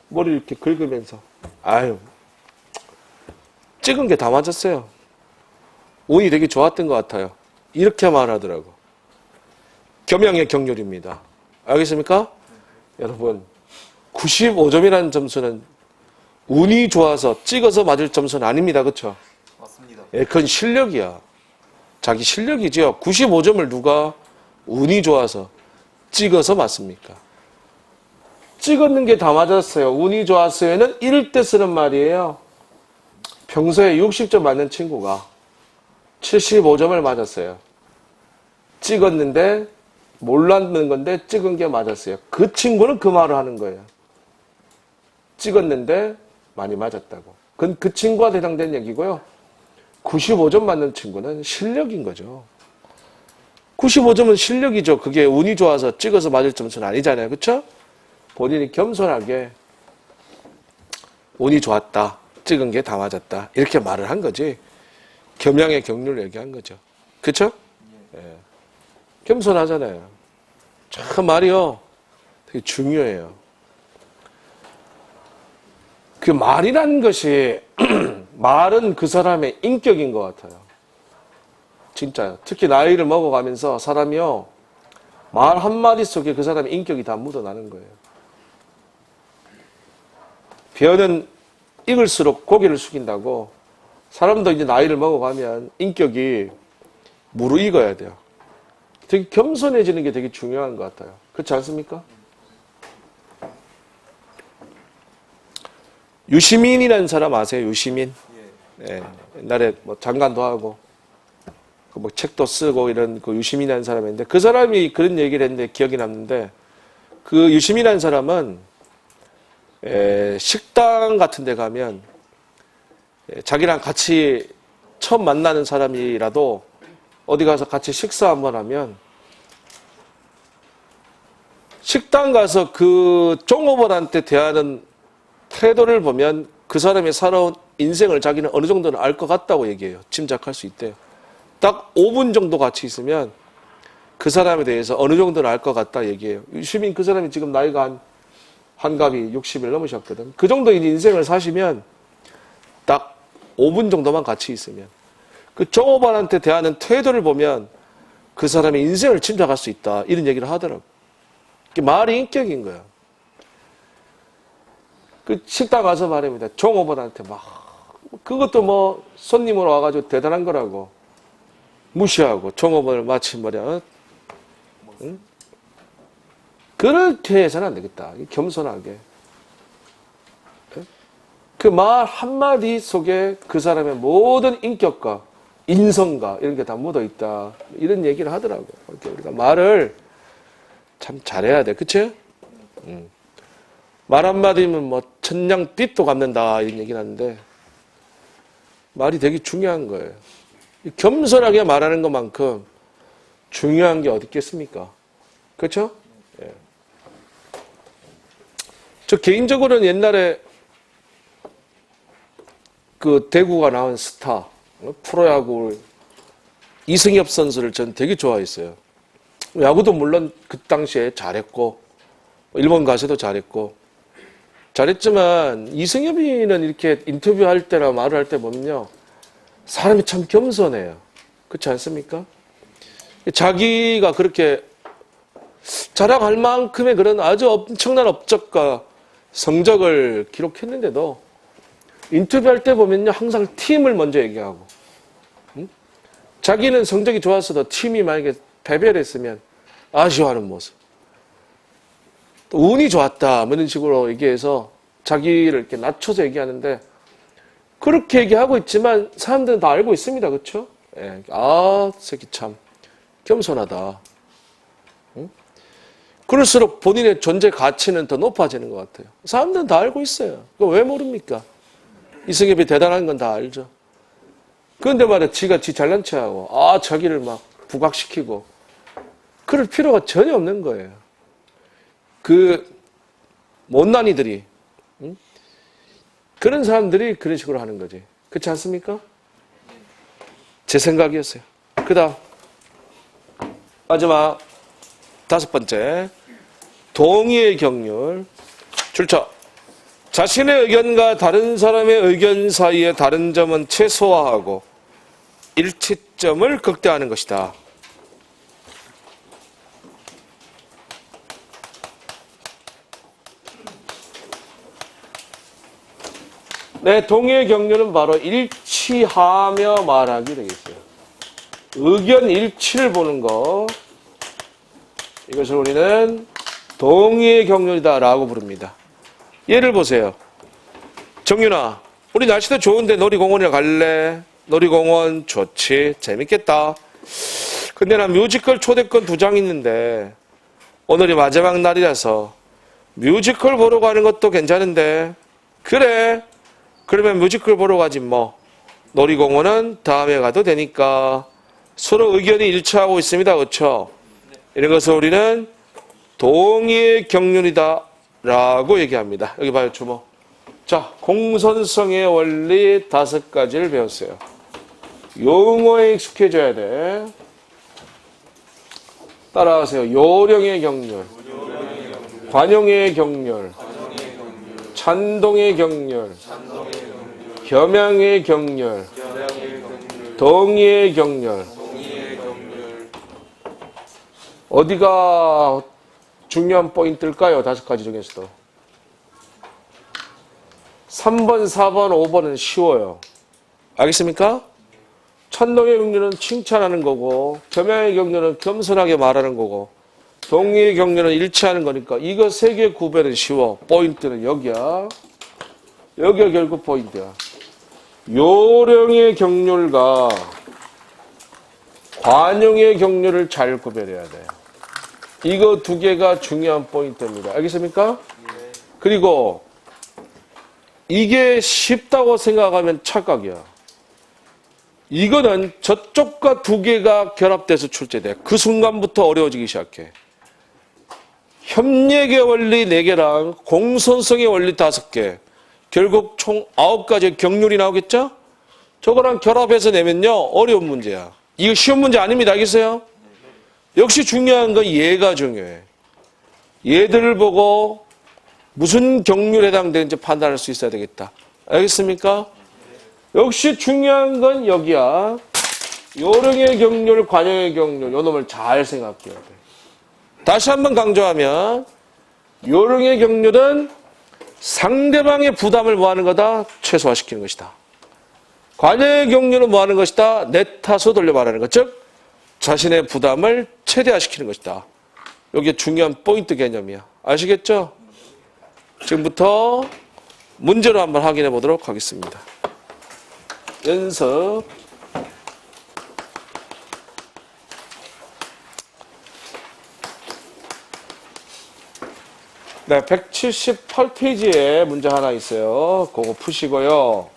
머리를 이렇게 긁으면서 아유 찍은 게 다 맞았어요. 운이 되게 좋았던 것 같아요. 이렇게 말하더라고. 겸양의 경륜입니다. 알겠습니까? 여러분 95점이라는 점수는 운이 좋아서 찍어서 맞을 점수는 아닙니다. 그렇죠? 맞습니다. 예, 그건 실력이야. 자기 실력이죠. 95점을 누가 운이 좋아서 찍어서 맞습니까? 찍었는 게 다 맞았어요. 운이 좋았어요는 이럴 때 쓰는 말이에요. 평소에 60점 맞는 친구가 75점을 맞았어요. 찍었는데 몰랐는 건데 찍은 게 맞았어요. 그 친구는 그 말을 하는 거예요. 찍었는데 많이 맞았다고. 그건 그 친구와 해당된 얘기고요. 95점 맞는 친구는 실력인 거죠. 95점은 실력이죠. 그게 운이 좋아서 찍어서 맞을 점수는 아니잖아요. 그렇죠? 본인이 겸손하게 운이 좋았다. 찍은 게 다 맞았다. 이렇게 말을 한 거지. 겸양의 경륜을 얘기한 거죠. 그렇죠? 예. 겸손하잖아요. 참 말이요. 되게 중요해요. 그 말이라는 것이 말은 그 사람의 인격인 것 같아요. 진짜요. 특히 나이를 먹어가면서 사람이요. 말 한마디 속에 그 사람의 인격이 다 묻어나는 거예요. 벼는 익을수록 고개를 숙인다고 사람도 이제 나이를 먹어가면 인격이 무르익어야 돼요. 되게 겸손해지는 게 되게 중요한 것 같아요. 그렇지 않습니까? 유시민이라는 사람 아세요? 유시민? 예. 옛날에 뭐 장관도 하고 뭐 책도 쓰고 이런 그 유시민이라는 사람인데 그 사람이 그런 얘기를 했는데 기억이 남는데 그 유시민이라는 사람은 식당 같은 데 가면 자기랑 같이 처음 만나는 사람이라도 어디 가서 같이 식사 한번 하면 식당 가서 그 종업원한테 대하는 태도를 보면 그 사람이 살아온 인생을 자기는 어느 정도는 알 것 같다고 얘기해요. 짐작할 수 있대요. 딱 5분 정도 같이 있으면 그 사람에 대해서 어느 정도는 알 것 같다 얘기해요. 유시민 그 사람이 지금 나이가 한갑이 60을 넘으셨거든. 그 정도 인생을 사시면 딱 5분 정도만 같이 있으면 그 종업원한테 대하는 태도를 보면 그 사람의 인생을 짐작할 수 있다. 이런 얘기를 하더라고. 말이 인격인 거야. 그 식당 가서 말입니다. 종업원한테 막 그것도 뭐 손님으로 와가지고 대단한 거라고 무시하고 종업원을 마치 뭐냐 응? 그렇게 해서는 안 되겠다. 겸손하게 그 말 한마디 속에 그 사람의 모든 인격과 인성과 이런 게 다 묻어있다. 이런 얘기를 하더라고. 우리가 말을 참 잘해야 돼. 그치? 말 한마디면 뭐 천냥 빚도 갚는다 이런 얘기를 하는데 말이 되게 중요한 거예요. 겸손하게 말하는 것만큼 중요한 게 어디 있겠습니까? 그렇죠? 예. 저 개인적으로는 옛날에 그 대구가 나온 스타 프로야구 이승엽 선수를 전 되게 좋아했어요. 야구도 물론 그 당시에 잘했고 일본 가서도 잘했고 잘했지만 이승엽이는 이렇게 인터뷰할 때나 말을 할 때 보면요. 사람이 참 겸손해요. 그렇지 않습니까? 자기가 그렇게 자랑할 만큼의 그런 아주 엄청난 업적과 성적을 기록했는데도 인터뷰할 때 보면요. 항상 팀을 먼저 얘기하고 자기는 성적이 좋았어도 팀이 만약에 패배를 했으면 아쉬워하는 모습. 또 운이 좋았다. 뭐 이런 식으로 얘기해서 자기를 이렇게 낮춰서 얘기하는데 그렇게 얘기하고 있지만 사람들은 다 알고 있습니다. 그렇죠? 예. 아, 새끼 참 겸손하다. 응? 그럴수록 본인의 존재 가치는 더 높아지는 것 같아요. 사람들은 다 알고 있어요. 그거 왜 모릅니까? 이승엽이 대단한 건 다 알죠. 그런데 말이야, 지가 지 잘난 체하고, 자기를 막 부각시키고, 그럴 필요가 전혀 없는 거예요. 그, 못난이들이, 응? 그런 사람들이 그런 식으로 하는 거지. 그렇지 않습니까? 제 생각이었어요. 그 다음, 마지막, 5번째. 동의의 경륜. 출처. 자신의 의견과 다른 사람의 의견 사이의 다른 점은 최소화하고 일치점을 극대화하는 것이다. 네, 동의의 경륜은 바로 일치하며 말하기 되겠어요. 의견 일치를 보는 거. 이것을 우리는 동의의 경륜이다라고 부릅니다. 예를 보세요. 정윤아, 우리 날씨도 좋은데 놀이공원에 갈래? 놀이공원 좋지. 재밌겠다. 근데 나 뮤지컬 초대권 2장 있는데 오늘이 마지막 날이라서 뮤지컬 보러 가는 것도 괜찮은데 그래 그러면 뮤지컬 보러 가지 뭐. 놀이공원은 다음에 가도 되니까 서로 의견이 일치하고 있습니다. 그렇죠? 이런 것을 우리는 동의의 경륜이다 라고 얘기합니다. 여기 봐요 주모. 자, 공선성의 원리 5가지를 배웠어요. 용어에 익숙해져야 돼. 따라하세요. 요령의 경륜, 관용의 경륜, 찬동의 경륜, 겸양의 경륜, 동의의 경륜. 어디가 중요한 포인트일까요? 5가지 중에서도. 3번, 4번, 5번은 쉬워요. 알겠습니까? 찬동의 경륜은 칭찬하는 거고, 겸양의 경륜은 겸손하게 말하는 거고, 동의의 경륜은 일치하는 거니까 이거 3개 구별은 쉬워. 포인트는 여기야. 여기가 결국 포인트야. 요령의 경륜과 관용의 경륜을 잘 구별해야 돼. 이거 2개가 중요한 포인트입니다. 알겠습니까? 그리고 이게 쉽다고 생각하면 착각이야. 이거는 저쪽과 2개가 결합돼서 출제돼. 그 순간부터 어려워지기 시작해. 협력의 원리 4개랑 공손성의 원리 5개. 결국 총 9가지의 경륜이 나오겠죠? 저거랑 결합해서 내면요. 어려운 문제야. 이거 쉬운 문제 아닙니다. 알겠어요? 역시 중요한 건 얘가 중요해. 얘들을 보고 무슨 경륜에 해당되는지 판단할 수 있어야 되겠다. 알겠습니까? 역시 중요한 건 여기야. 요령의 경륜, 관용의 경륜. 요 놈을 잘 생각해야 돼. 다시 한번 강조하면 요령의 경륜은 상대방의 부담을 뭐하는 거다? 최소화시키는 것이다. 관용의 경륜은 뭐하는 것이다? 내 탓으로 돌려 말하는 것. 즉 자신의 부담을 최대화시키는 것이다. 이게 중요한 포인트 개념이야. 아시겠죠? 지금부터 문제로 한번 확인해 보도록 하겠습니다. 연습. 네, 178페이지에 문제 하나 있어요. 그거 푸시고요.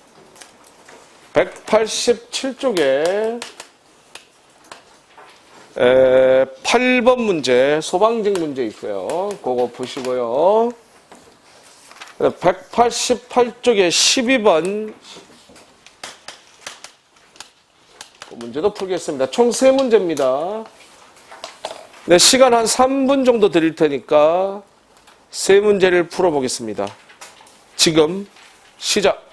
187쪽에 8번 문제, 소방직 문제 있어요. 그거 보시고요. 188쪽에 12번 그 문제도 풀겠습니다. 총 3문제입니다. 네, 시간 한 3분 정도 드릴 테니까 3문제를 풀어보겠습니다. 지금 시작.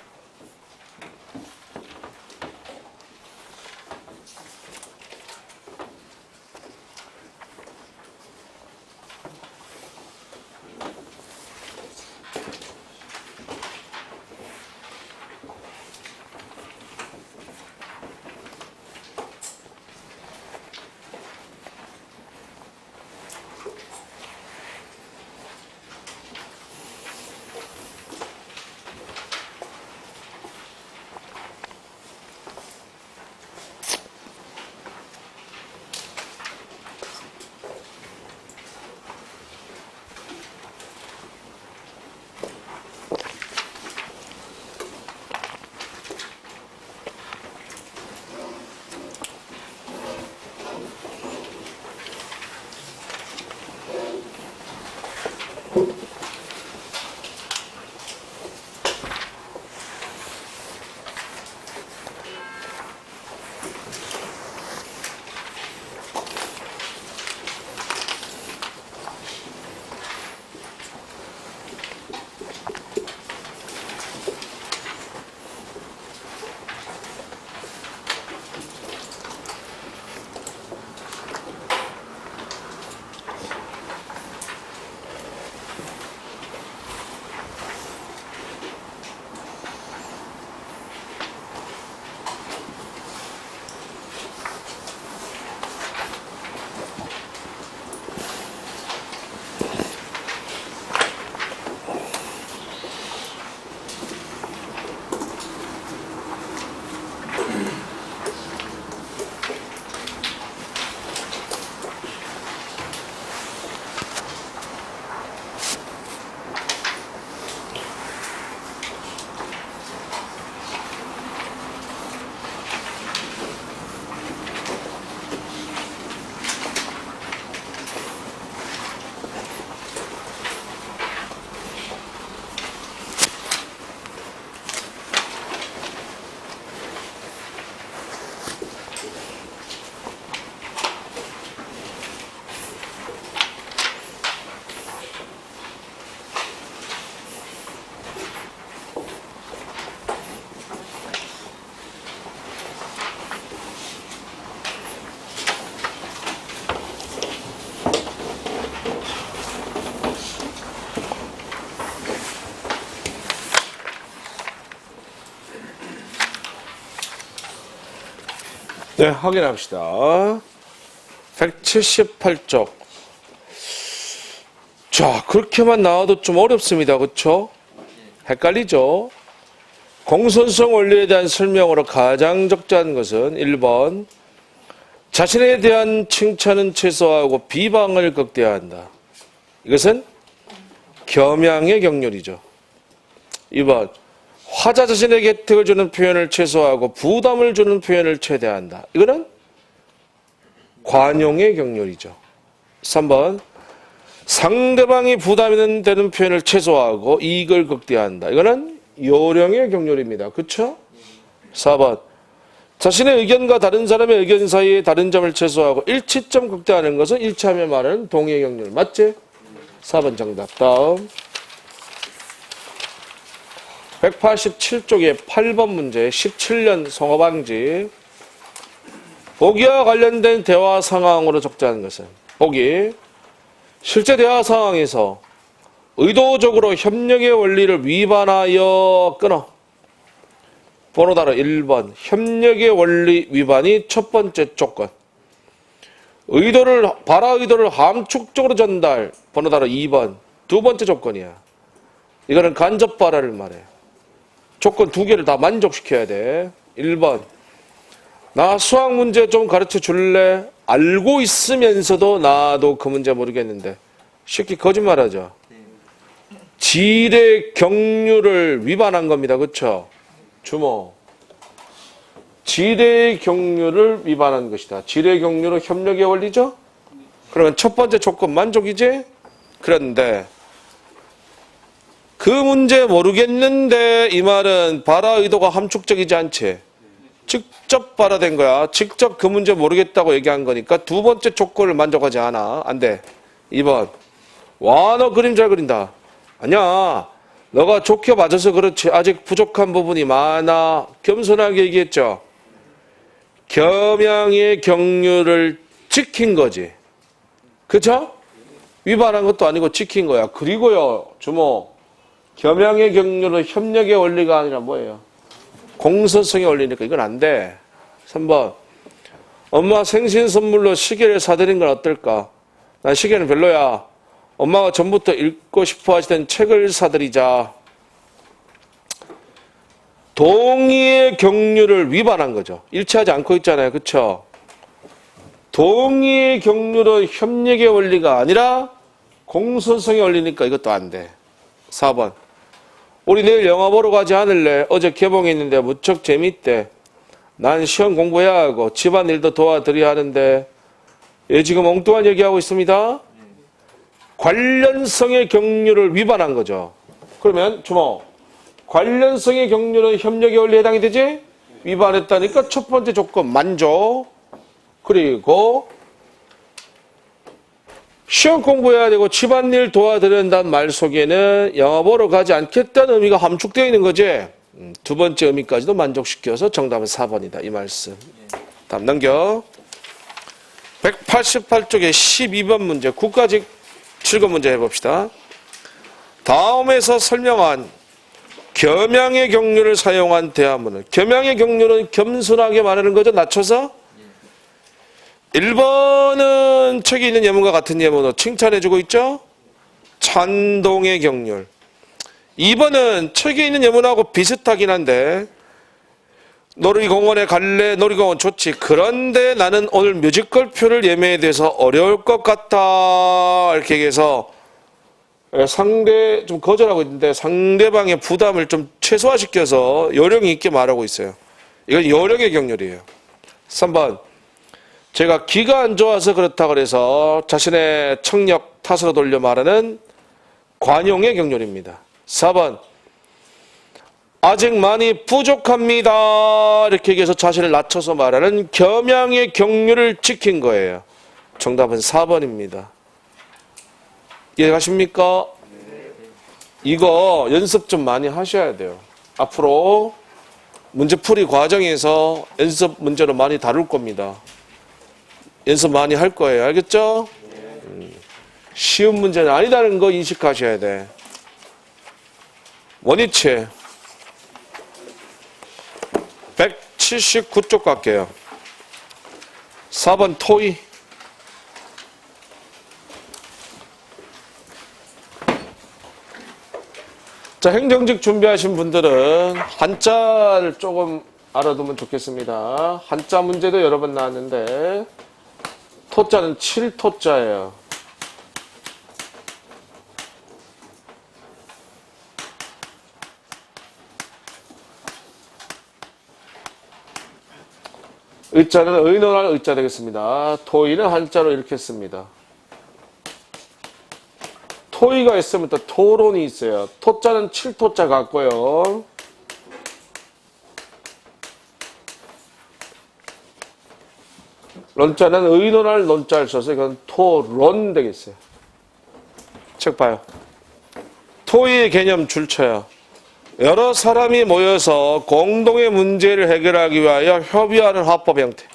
네, 확인합시다. 178쪽. 자, 그렇게만 나와도 좀 어렵습니다. 그렇죠? 헷갈리죠? 공손성 원리에 대한 설명으로 가장 적절한 것은 1번 자신에 대한 칭찬은 최소화하고 비방을 극대화한다. 이것은 겸양의 경륜이죠. 2번 화자 자신에게 혜택을 주는 표현을 최소화하고 부담을 주는 표현을 최대화한다. 이거는 관용의 경륜이죠. 3번 상대방이 부담이 되는 표현을 최소화하고 이익을 극대화한다. 이거는 요령의 경륜입니다. 그렇죠? 4번 자신의 의견과 다른 사람의 의견 사이의 다른 점을 최소화하고 일치점 극대화하는 것은 일치하며 말하는 동의 경륜. 맞지? 4번 정답. 다음 187쪽의 8번 문제 17년 성어방지. 보기와 관련된 대화 상황으로 적자하는 것은 보기 실제 대화 상황에서 의도적으로 협력의 원리를 위반하여 끊어. 번호 따라 1번 협력의 원리 위반이 첫 번째 조건. 발화 의도를 함축적으로 전달. 번호 따라 2번 두 번째 조건이야. 이거는 간접 발화를 말해. 조건 두 개를 다 만족시켜야 돼. 1번 나 수학 문제 좀 가르쳐 줄래? 알고 있으면서도 나도 그 문제 모르겠는데. 쉽게 거짓말하죠. 지뢰 경륜을 위반한 겁니다. 그렇죠? 주모. 지뢰 경륜을 위반한 것이다. 지뢰 경륜은 협력의 원리죠? 그러면 첫 번째 조건 만족이지? 그런데 그 문제 모르겠는데 이 말은 발화 의도가 함축적이지 않지? 직접 발화된 거야. 직접 그 문제 모르겠다고 얘기한 거니까 두 번째 조건을 만족하지 않아. 안 돼. 2번 와, 너 그림 잘 그린다. 아니야. 너가 좋게 맞아서 그렇지. 아직 부족한 부분이 많아. 겸손하게 얘기했죠. 겸양의 경륜을 지킨 거지. 그쵸? 위반한 것도 아니고 지킨 거야. 그리고요, 주모. 겸양의 경륜은 협력의 원리가 아니라 뭐예요? 공손성의 원리니까 이건 안 돼. 3번. 엄마 생신 선물로 시계를 사드린 건 어떨까? 난 시계는 별로야. 엄마가 전부터 읽고 싶어 하시던 책을 사드리자. 동의의 경륜을 위반한 거죠. 일치하지 않고 있잖아요. 그렇죠? 동의의 경륜은 협력의 원리가 아니라 공손성의 원리니까 이것도 안 돼. 4번. 우리 내일 영화 보러 가지 않을래? 어제 개봉했는데 무척 재밌대. 난 시험 공부해야 하고 집안일도 도와드려야 하는데. 얘 지금 엉뚱한 얘기하고 있습니다. 관련성의 경륜을 위반한 거죠. 그러면 주모. 관련성의 경륜은 협력의 원리에 해당이 되지? 위반했다니까 첫 번째 조건 만족. 그리고 시험 공부해야 되고 집안일 도와드려야 한다는 말 속에는 영화 보러 가지 않겠다는 의미가 함축되어 있는 거지. 두 번째 의미까지도 만족시켜서 정답은 4번이다. 이 말씀. 다음 넘겨. 188쪽에 12번 문제 9까지 7번 문제 해봅시다. 다음에서 설명한 겸양의 경륜을 사용한 대화문을. 겸양의 경륜은 겸손하게 말하는 거죠. 낮춰서. 1번은 책에 있는 예문과 같은 예문으로 칭찬해주고 있죠. 찬동의 경륜. 2번은 책에 있는 예문하고 비슷하긴 한데 놀이공원에 갈래? 놀이공원 좋지. 그런데 나는 오늘 뮤지컬 표를 예매에 대해서 어려울 것 같아. 이렇게 얘기해서 좀 거절하고 있는데 상대방의 부담을 좀 최소화시켜서 요령 있게 말하고 있어요. 이건 요령의 경륜이에요. 3번. 제가 기가 안 좋아서 그렇다 그래서 자신의 청력 탓으로 돌려 말하는 관용의 경륜입니다. 4번. 아직 많이 부족합니다. 이렇게 얘기해서 자신을 낮춰서 말하는 겸양의 경륜을 지킨 거예요. 정답은 4번입니다. 이해가십니까? 이거 연습 좀 많이 하셔야 돼요. 앞으로 문제풀이 과정에서 연습 문제로 많이 다룰 겁니다. 연습 많이 할 거예요. 알겠죠? 쉬운 문제는 아니다는 거 인식하셔야 돼. 원위치 179쪽 갈게요. 4번 토의. 자, 행정직 준비하신 분들은 한자를 조금 알아두면 좋겠습니다. 한자 문제도 여러 번 나왔는데 토자는 7토자예요. 의자는 의논할 의자 되겠습니다. 토의는 한자로 이렇게 씁니다. 토의가 있으면 또 토론이 있어요. 토자는 7토자 같고요. 론자는 의논할 논자를 써서 이건 토론 되겠어요. 책 봐요. 토의의 개념 줄쳐요. 여러 사람이 모여서 공동의 문제를 해결하기 위하여 협의하는 화법 형태.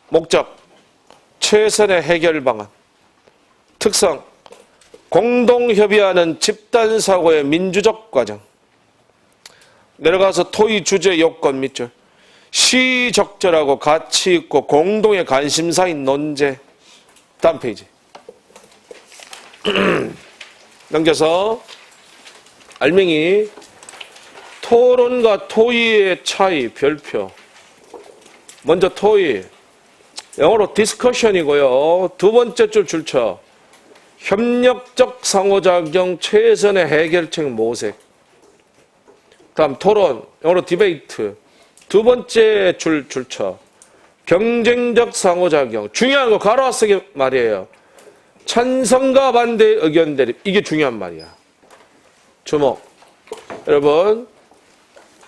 목적, 최선의 해결 방안. 특성, 공동협의하는 집단사고의 민주적 과정. 내려가서 토의 주제 요건 밑줄. 시적절하고 가치 있고 공동의 관심사인 논제. 다음 페이지. 넘겨서 알맹이 토론과 토의의 차이 별표. 먼저 토의. 영어로 디스커션이고요. 두 번째 줄 줄쳐. 협력적 상호작용 최선의 해결책 모색. 다음 토론. 영어로 디베이트. 두 번째 줄쳐. 경쟁적 상호작용. 중요한 거 가로와 쓰기 말이에요. 찬성과 반대의 의견 대립. 이게 중요한 말이야. 주목. 여러분,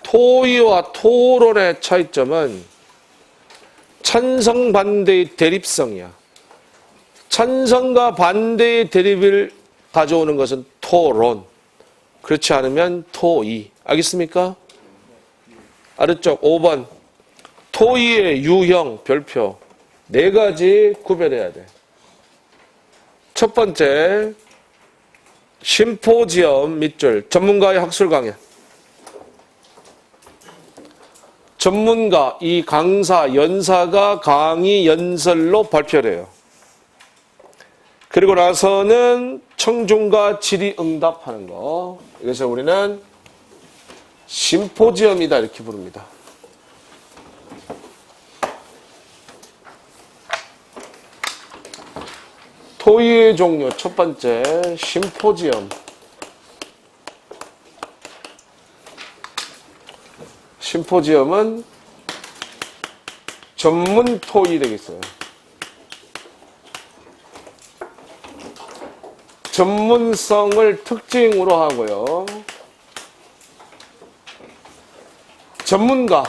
토의와 토론의 차이점은 찬성 반대의 대립성이야. 찬성과 반대의 대립을 가져오는 것은 토론. 그렇지 않으면 토의. 알겠습니까? 아래쪽 5번. 토의의 유형 별표. 4가지 구별해야 돼. 첫 번째, 심포지엄 밑줄. 전문가의 학술 강연. 전문가, 이 강사, 연사가 강의 연설로 발표를 해요. 그리고 나서는 청중과 질의응답하는 거. 그래서 우리는 심포지엄이다 이렇게 부릅니다. 토의의 종류 첫 번째 심포지엄. 심포지엄은 전문 토의 되겠어요. 전문성을 특징으로 하고요. 전문가.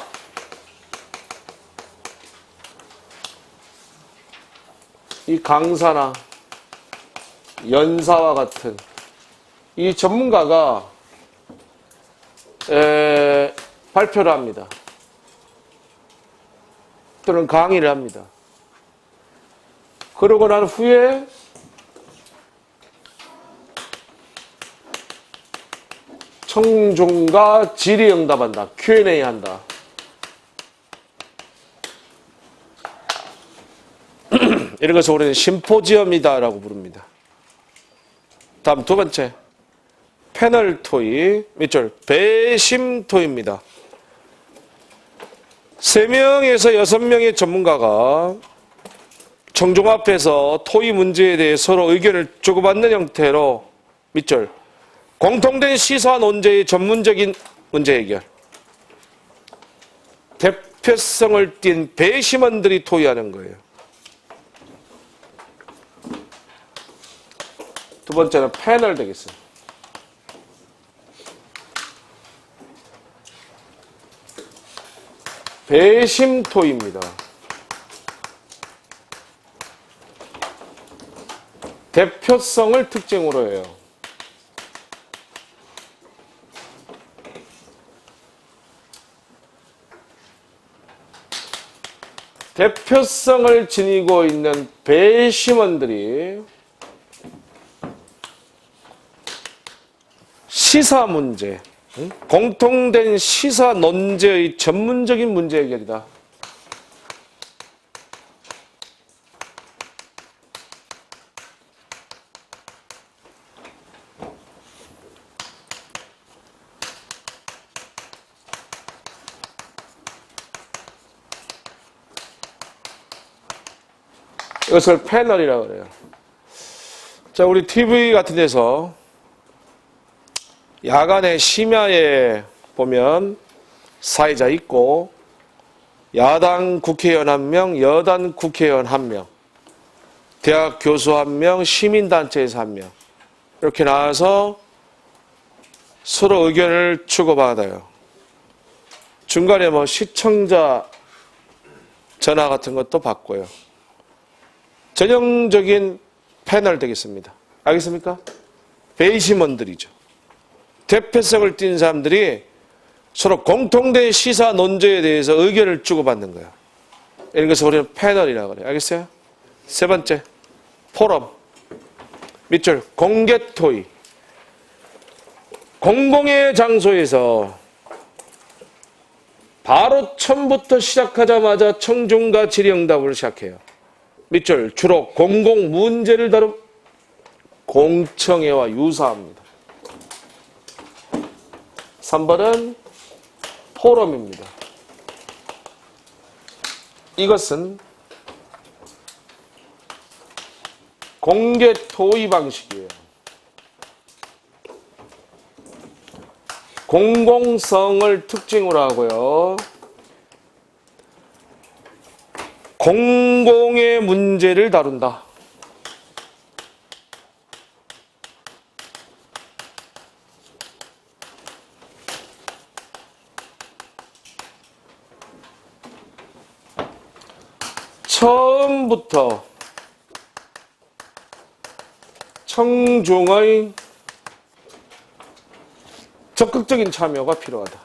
이 강사나 연사와 같은 이 전문가가 발표를 합니다. 또는 강의를 합니다. 그러고 난 후에 청중과 질의응답한다. Q&A 한다. 이런 것을 우리는 심포지엄이다라고 부릅니다. 다음 두 번째. 패널 토의, 밑줄, 배심 토의입니다. 3명에서 6명의 전문가가 청중 앞에서 토의 문제에 대해 서로 의견을 주고받는 형태로 밑줄, 공통된 시사 논제의 전문적인 문제 해결. 대표성을 띈 배심원들이 토의하는 거예요. 두 번째는 패널 되겠어요. 배심 토의입니다. 대표성을 특징으로 해요. 대표성을 지니고 있는 배심원들이 시사 문제, 공통된 시사 논제의 전문적인 문제 해결이다. 이것을 패널이라고 그래요. 자, 우리 TV 같은 데서 야간에 심야에 보면 사회자 있고 야당 국회의원 1명, 여당 국회의원 1명, 대학 교수 1명, 시민단체에서 1명 이렇게 나와서 서로 의견을 주고받아요. 중간에 뭐 시청자 전화 같은 것도 받고요. 전형적인 패널 되겠습니다. 알겠습니까? 배심원들이죠. 대표성을 띈 사람들이 서로 공통된 시사 논조에 대해서 의견을 주고받는 거예요. 이런 것을 우리는 패널이라고 그래요. 알겠어요? 세 번째, 포럼. 밑줄, 공개 토의. 공공의 장소에서 바로 처음부터 시작하자마자 청중과 질의응답을 시작해요. 밑줄, 주로 공공 문제를 다룬 공청회와 유사합니다. 3번은 포럼입니다. 이것은 공개 토의 방식이에요. 공공성을 특징으로 하고요. 공공의 문제를 다룬다. 처음부터 청중의 적극적인 참여가 필요하다.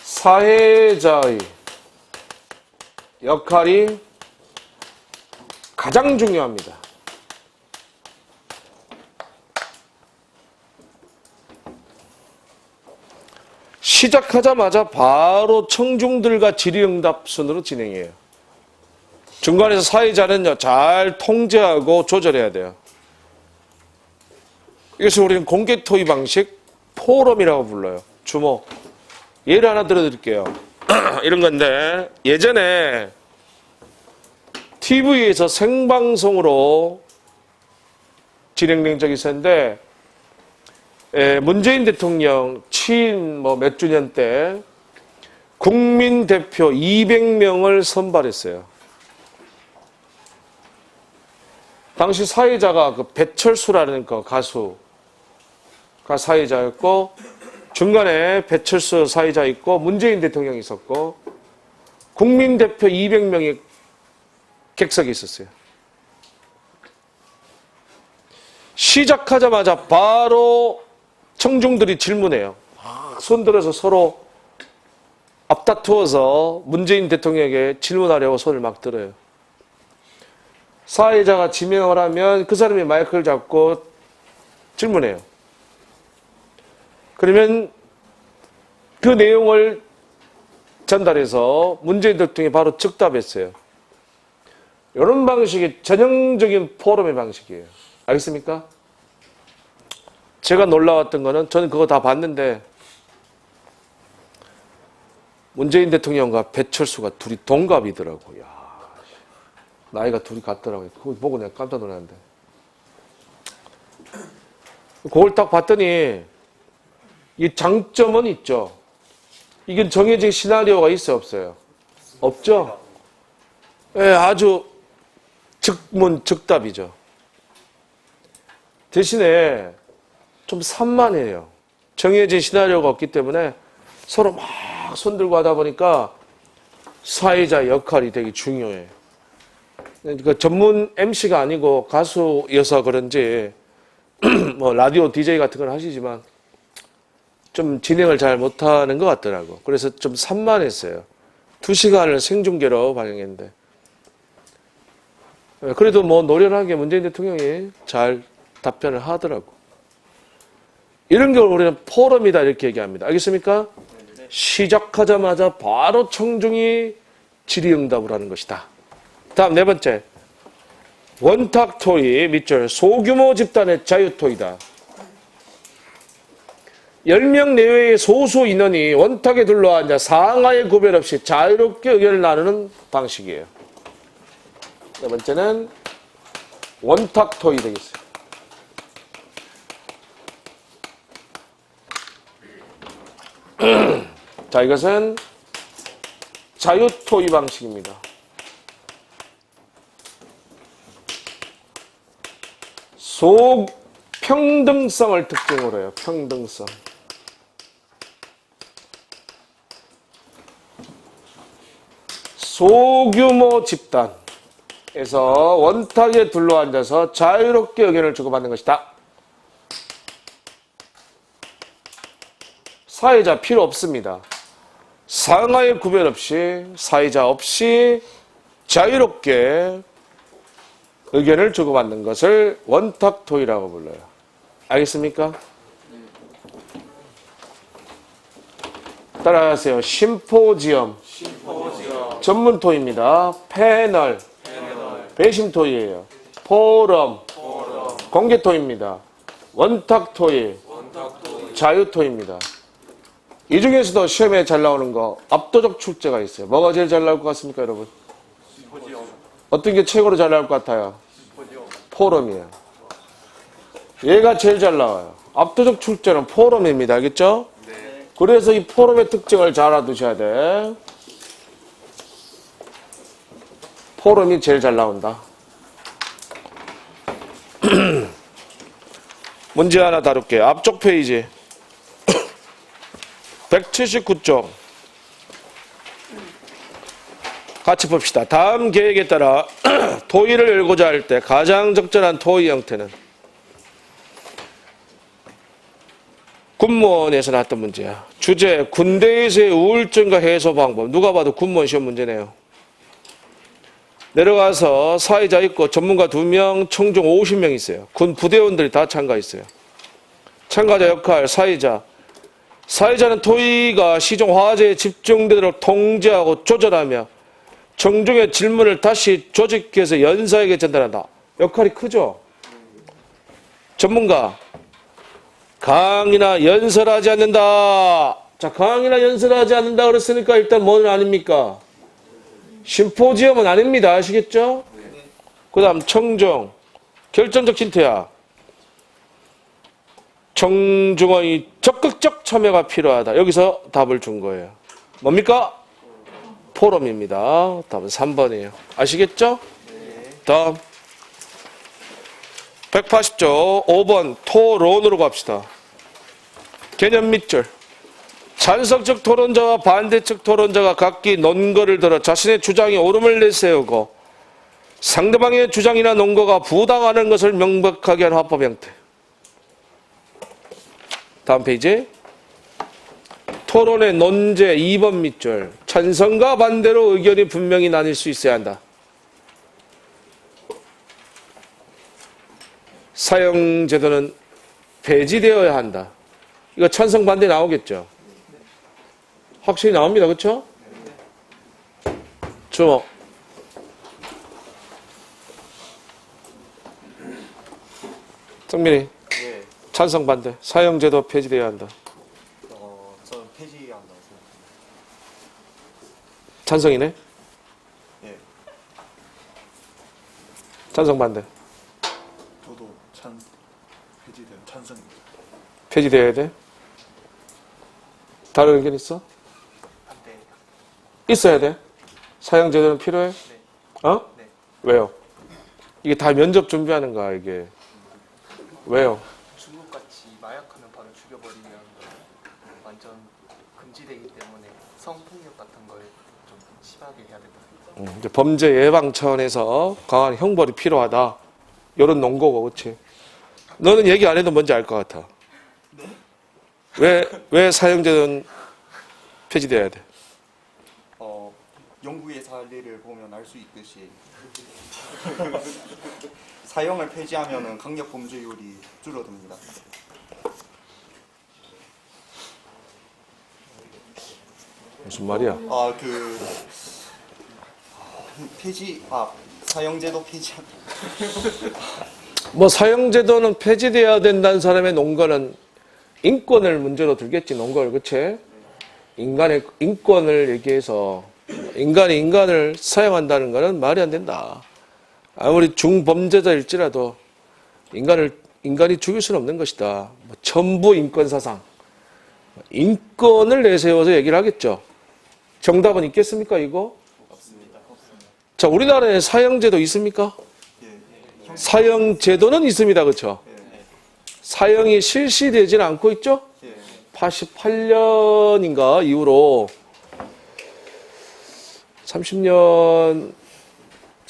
사회자의 역할이 가장 중요합니다. 시작하자마자 바로 청중들과 질의응답 순으로 진행해요. 중간에서 사회자는요, 잘 통제하고 조절해야 돼요. 이것을 우리는 공개 토의 방식 포럼이라고 불러요. 주목. 예를 하나 들어드릴게요. 이런 건데, 예전에 TV에서 생방송으로 진행된 적이 있었는데, 문재인 대통령 취임 몇 주년 때 국민 대표 200명을 선발했어요. 당시 사회자가 그 배철수라는 그 가수가 사회자였고, 중간에 배철수 사회자 있고 문재인 대통령이 있었고, 국민 대표 200명이 객석에 있었어요. 시작하자마자 바로 청중들이 질문해요. 손들어서 서로 앞다투어서 문재인 대통령에게 질문하려고 손을 막 들어요. 사회자가 지명을 하면 그 사람이 마이크를 잡고 질문해요. 그러면 그 내용을 전달해서 문재인 대통령이 바로 즉답했어요. 이런 방식이 전형적인 포럼의 방식이에요. 알겠습니까? 제가 놀라웠던 거는, 저는 그거 다 봤는데 문재인 대통령과 배철수가 둘이 동갑이더라고요. 나이가 둘이 같더라고요. 그거 보고 내가 깜짝 놀랐는데. 그걸 딱 봤더니 이 장점은 있죠. 이게 정해진 시나리오가 있어요, 없어요? 없죠? 예, 아주 즉문 즉답이죠. 대신에 좀 산만해요. 정해진 시나리오가 없기 때문에 서로 막 손들고 하다 보니까 사회자 역할이 되게 중요해요. 그 전문 MC가 아니고 가수여서 그런지 라디오 DJ 같은 걸 하시지만 좀 진행을 잘 못하는 것 같더라고. 그래서 좀 산만했어요. 2시간을 생중계로 방영했는데. 그래도 노련하게 문재인 대통령이 잘 답변을 하더라고. 이런 걸 우리는 포럼이다 이렇게 얘기합니다. 알겠습니까? 시작하자마자 바로 청중이 질의응답을 하는 것이다. 다음 4번째. 원탁 토의, 밑줄, 소규모 집단의 자유 토의다. 10명 내외의 소수 인원이 원탁에 둘러앉아 상하의 구별 없이 자유롭게 의견을 나누는 방식이에요. 네 번째는 원탁 토의 되겠어요. 자, 이것은 자유 토의 방식입니다. 평등성을 특징으로 해요. 평등성. 소규모 집단에서 원탁에 둘러앉아서 자유롭게 의견을 주고받는 것이다. 사회자 필요 없습니다. 상하의 구별 없이, 사회자 없이 자유롭게 의견을 주고받는 것을 원탁 토의라고 불러요. 알겠습니까? 따라하세요. 심포지엄. 전문 토의입니다. 패널. 배심 토의예요. 포럼. 공개 토의입니다. 원탁 토의. 자유 토의입니다. 이 중에서도 시험에 잘 나오는 거 압도적 출제가 있어요. 뭐가 제일 잘 나올 것 같습니까, 여러분? 어떤 게 최고로 잘 나올 것 같아요? 포럼이에요. 얘가 제일 잘 나와요. 압도적 출제는 포럼입니다. 알겠죠? 네. 그래서 이 포럼의 특징을 잘 알아두셔야 돼. 포럼이 제일 잘 나온다. 문제 하나 다룰게요. 앞쪽 페이지 179쪽 같이 봅시다. 다음 계획에 따라 토의를 열고자 할 때 가장 적절한 토의 형태는 군무원에서 나왔던 문제야. 주제 군대에서의 우울증과 해소 방법. 누가 봐도 군무원 시험 문제네요. 내려가서 사회자 있고 전문가 2명, 청중 50명 있어요. 군 부대원들이 다 참가했어요. 참가자 역할 사회자. 사회자는 토의가 시종 화제에 집중되도록 통제하고 조절하며 청중의 질문을 다시 조직해서 연사에게 전달한다. 역할이 크죠? 전문가. 강의나 연설하지 않는다. 자, 강의나 연설하지 않는다 그랬으니까 일단 뭐는 아닙니까? 심포지엄은 아닙니다. 아시겠죠? 그 다음 청중. 결정적 힌트야. 청중의 적극적 참여가 필요하다. 여기서 답을 준 거예요. 뭡니까? 포럼입니다. 답은 3번이에요. 아시겠죠? 다음 180조 5번 토론으로 갑시다. 개념 밑줄. 찬성적 토론자와 반대측 토론자가 각기 논거를 들어 자신의 주장이 옳음을 내세우고 상대방의 주장이나 논거가 부당하는 것을 명백하게 하는 화법 형태. 다음 페이지. 토론의 논제 2번 밑줄. 찬성과 반대로 의견이 분명히 나뉠 수 있어야 한다. 사형제도는 폐지되어야 한다. 이거 찬성 반대 나오겠죠? 확실히 나옵니다. 그렇죠? 주목. 성민이. 네. 찬성 반대. 사형제도 폐지되어야 한다. 저는 폐지한다고 생각합니다. 찬성이네? 예. 찬성 반대. 저도 폐지돼요. 찬성입니다. 폐지되어야 돼? 다른 의견 있어? 반대. 있어야 돼? 사형제도는 필요해? 네. 어? 네. 왜요? 이게 다 면접 준비하는 거야, 이게. 왜요? 중국같이 마약하면 바로 죽여버리면 완전 금지되기 때문에 성폭력 같은 걸 좀 심하게 해야 된다. 이제 범죄 예방 차원에서 강한 형벌이 필요하다. 이런 논거고, 그렇지? 너는 얘기 안 해도 뭔지 알 것 같아. 왜 사형제도는 폐지돼야 돼? 영구의 사례를 보면 알 수 있듯이 사형을 폐지하면은 강력 범죄율이 줄어듭니다. 무슨 말이야? 사형제도 폐지한. 뭐 사형제도는 폐지돼야 된다는 사람의 논거는 인권을 문제로 들겠지, 논걸, 그치? 인간의 인권을 얘기해서 인간이 인간을 사용한다는 것은 말이 안 된다. 아무리 중범죄자일지라도 인간이 죽일 수는 없는 것이다. 전부 인권사상. 인권을 내세워서 얘기를 하겠죠. 정답은 있겠습니까, 이거? 없습니다. 자, 우리나라에 사형제도 있습니까? 예. 사형제도는 있습니다, 그렇죠? 예. 사형이 실시되지는 않고 있죠? 예. 88년인가 이후로 30년,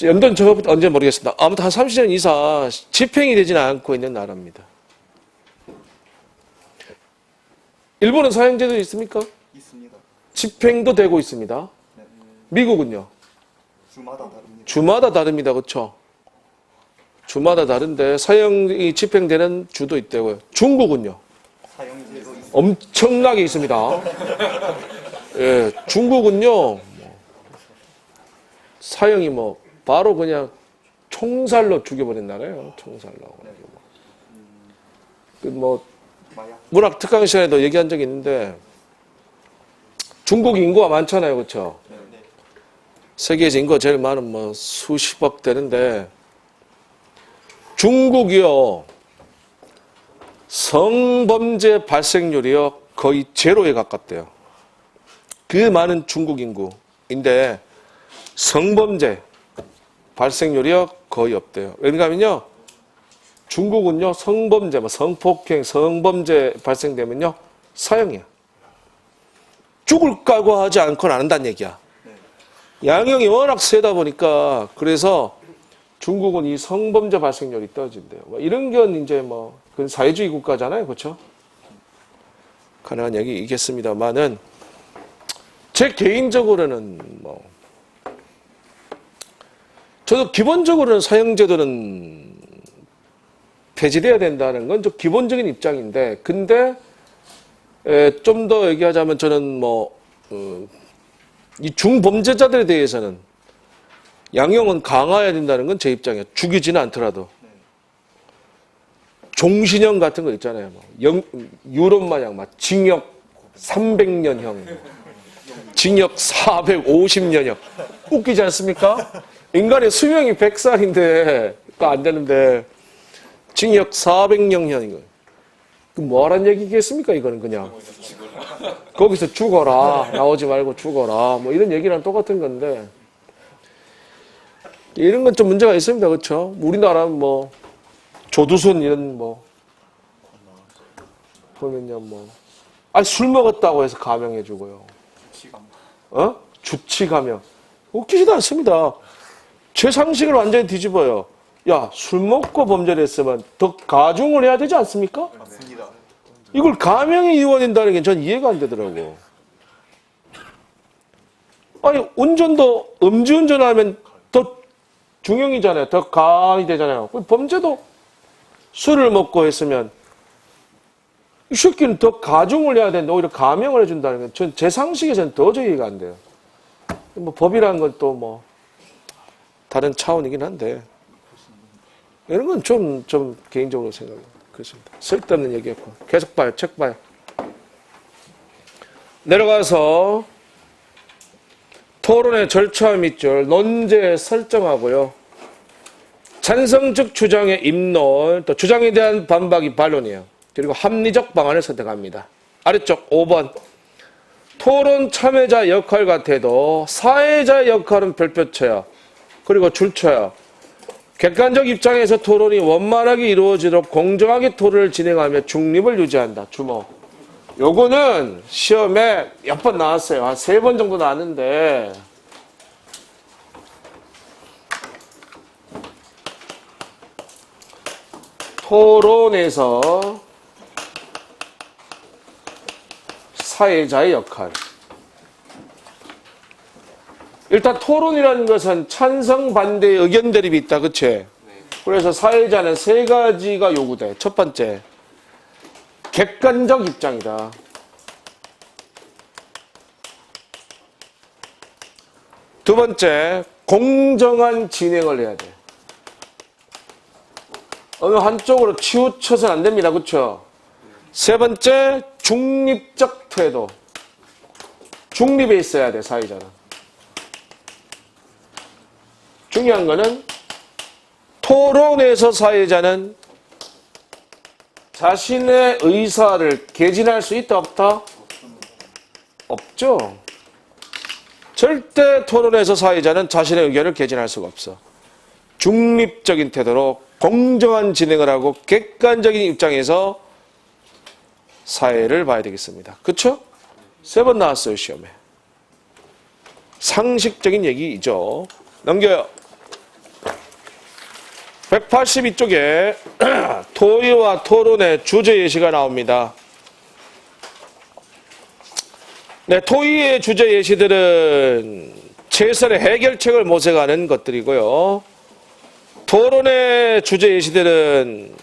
연도는 저거부터 언제 모르겠습니다. 아무튼 한 30년 이상 집행이 되지는 않고 있는 나라입니다. 일본은 사형제도 있습니까? 있습니다. 집행도 되고 있습니다. 네. 미국은요? 주마다 다릅니다. 주마다 다릅니다. 그렇죠? 주마다 다른데 사형이 집행되는 주도 있다고요. 중국은요? 사형제도 있습니다. 엄청나게 있습니다. 예, 중국은요, 사형이 바로 그냥 총살로 죽여버린 나라예요. 총살로. 마약. 문학 특강 시간에도 얘기한 적이 있는데, 중국 인구가 많잖아요. 그렇죠? 네. 세계에서 인구가 제일 많은 수십억 되는데, 중국이요, 성범죄 발생률이요, 거의 제로에 가깝대요. 그 많은 중국 인구인데, 성범죄 발생률이요, 거의 없대요. 왜냐하면요, 중국은요, 성범죄, 성폭행, 성범죄 발생되면요, 사형이야. 죽을 각오하지 않고는 안 한다는 얘기야. 양형이 워낙 세다 보니까, 그래서 중국은 이 성범죄 발생률이 떨어진대요. 이런 건 이제 그건 사회주의 국가잖아요. 그렇죠? 가능한 얘기이겠습니다만은, 제 개인적으로는 저도 기본적으로는 사형제도는 폐지돼야 된다는 건 좀 기본적인 입장인데, 근데 좀 더 얘기하자면 저는 이 중범죄자들에 대해서는 양형은 강화해야 된다는 건 제 입장이에요. 죽이지는 않더라도. 종신형 같은 거 있잖아요. 유럽 마냥 징역 300년형, 징역 450년형. 웃기지 않습니까? 인간의 수명이 100살인데, 안 되는데, 징역 400년형인 거예요. 뭐하란 얘기겠습니까, 이거는 그냥. 거기서 죽어라. 나오지 말고 죽어라. 이런 얘기랑 똑같은 건데, 이런 건 좀 문제가 있습니다. 그렇죠? 우리나라는 조두순 이런 보면요, 술 먹었다고 해서 감형해주고요. 주치감. 주치감형. 웃기지도 않습니다. 제 상식을 완전히 뒤집어요. 야, 술 먹고 범죄를 했으면 더 가중을 해야 되지 않습니까? 맞습니다. 이걸 감형이 이루어진다는 게 전 이해가 안 되더라고. 아니, 운전도 음주운전하면 더 중형이잖아요. 더 강이 되잖아요. 범죄도 술을 먹고 했으면 이 새끼는 더 가중을 해야 되는데 오히려 감형을 해준다는 건 전 제 상식에서는 도저히 이해가 안 돼요. 법이라는 건 또 다른 차원이긴 한데 이런 건 좀 개인적으로 생각해요. 그렇습니다. 쓸데없는 얘기였고 계속 봐요. 책 봐요. 내려가서 토론의 절차 밑줄 논제 설정하고요. 찬성적 주장의 입론, 또 주장에 대한 반박이 반론이에요. 그리고 합리적 방안을 선택합니다. 아래쪽 5번. 토론 참여자 역할 같아도 사회자의 역할은 별표 쳐요. 그리고 줄 쳐요. 객관적 입장에서 토론이 원만하게 이루어지도록 공정하게 토론을 진행하며 중립을 유지한다. 주목. 요거는 시험에 몇 번 나왔어요. 한 3번 정도 나왔는데 토론에서 사회자의 역할. 일단 토론이라는 것은 찬성, 반대의 의견 대립이 있다. 그치? 그래서 사회자는 3가지가 요구돼. 첫 번째, 객관적 입장이다. 두 번째, 공정한 진행을 해야 돼. 어느 한쪽으로 치우쳐서는 안 됩니다. 그쵸? 세 번째, 중립적 태도. 중립에 있어야 돼, 사회자는. 중요한 거는 토론에서 사회자는 자신의 의사를 개진할 수 있다, 없다? 없죠. 절대 토론에서 사회자는 자신의 의견을 개진할 수가 없어. 중립적인 태도로 공정한 진행을 하고 객관적인 입장에서 사회를 봐야 되겠습니다. 그렇죠? 세 번 나왔어요, 시험에. 상식적인 얘기이죠. 넘겨요. 182쪽에 토의와 토론의 주제 예시가 나옵니다. 네, 토의의 주제 예시들은 최선의 해결책을 모색하는 것들이고요. 토론의 주제 예시들은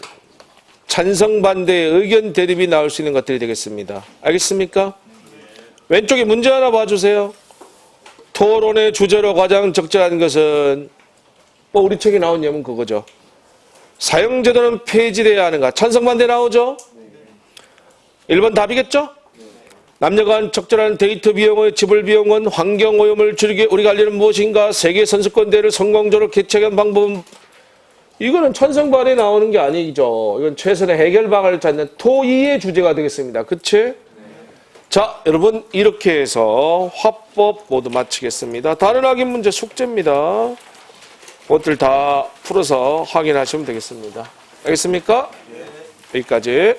찬성 반대의 의견 대립이 나올 수 있는 것들이 되겠습니다. 알겠습니까? 왼쪽에 문제 하나 봐주세요. 토론의 주제로 가장 적절한 것은 우리 책에 나온 예문 그거죠. 사형제도는 폐지돼야 하는가? 찬성 반대 나오죠? 1번 답이겠죠? 남녀간 적절한 데이트 비용의 지불 비용은 환경 오염을 줄이기 우리가 할 일은 무엇인가? 세계 선수권 대회를 성공적으로 개최한 방법은 이거는 찬성 반대 나오는 게 아니죠. 이건 최선의 해결 방안을 찾는 토의의 주제가 되겠습니다. 그치? 자, 여러분 이렇게 해서 화법 모두 마치겠습니다. 다른 확인 문제 숙제입니다. 그것들 다 풀어서 확인하시면 되겠습니다. 알겠습니까? 여기까지.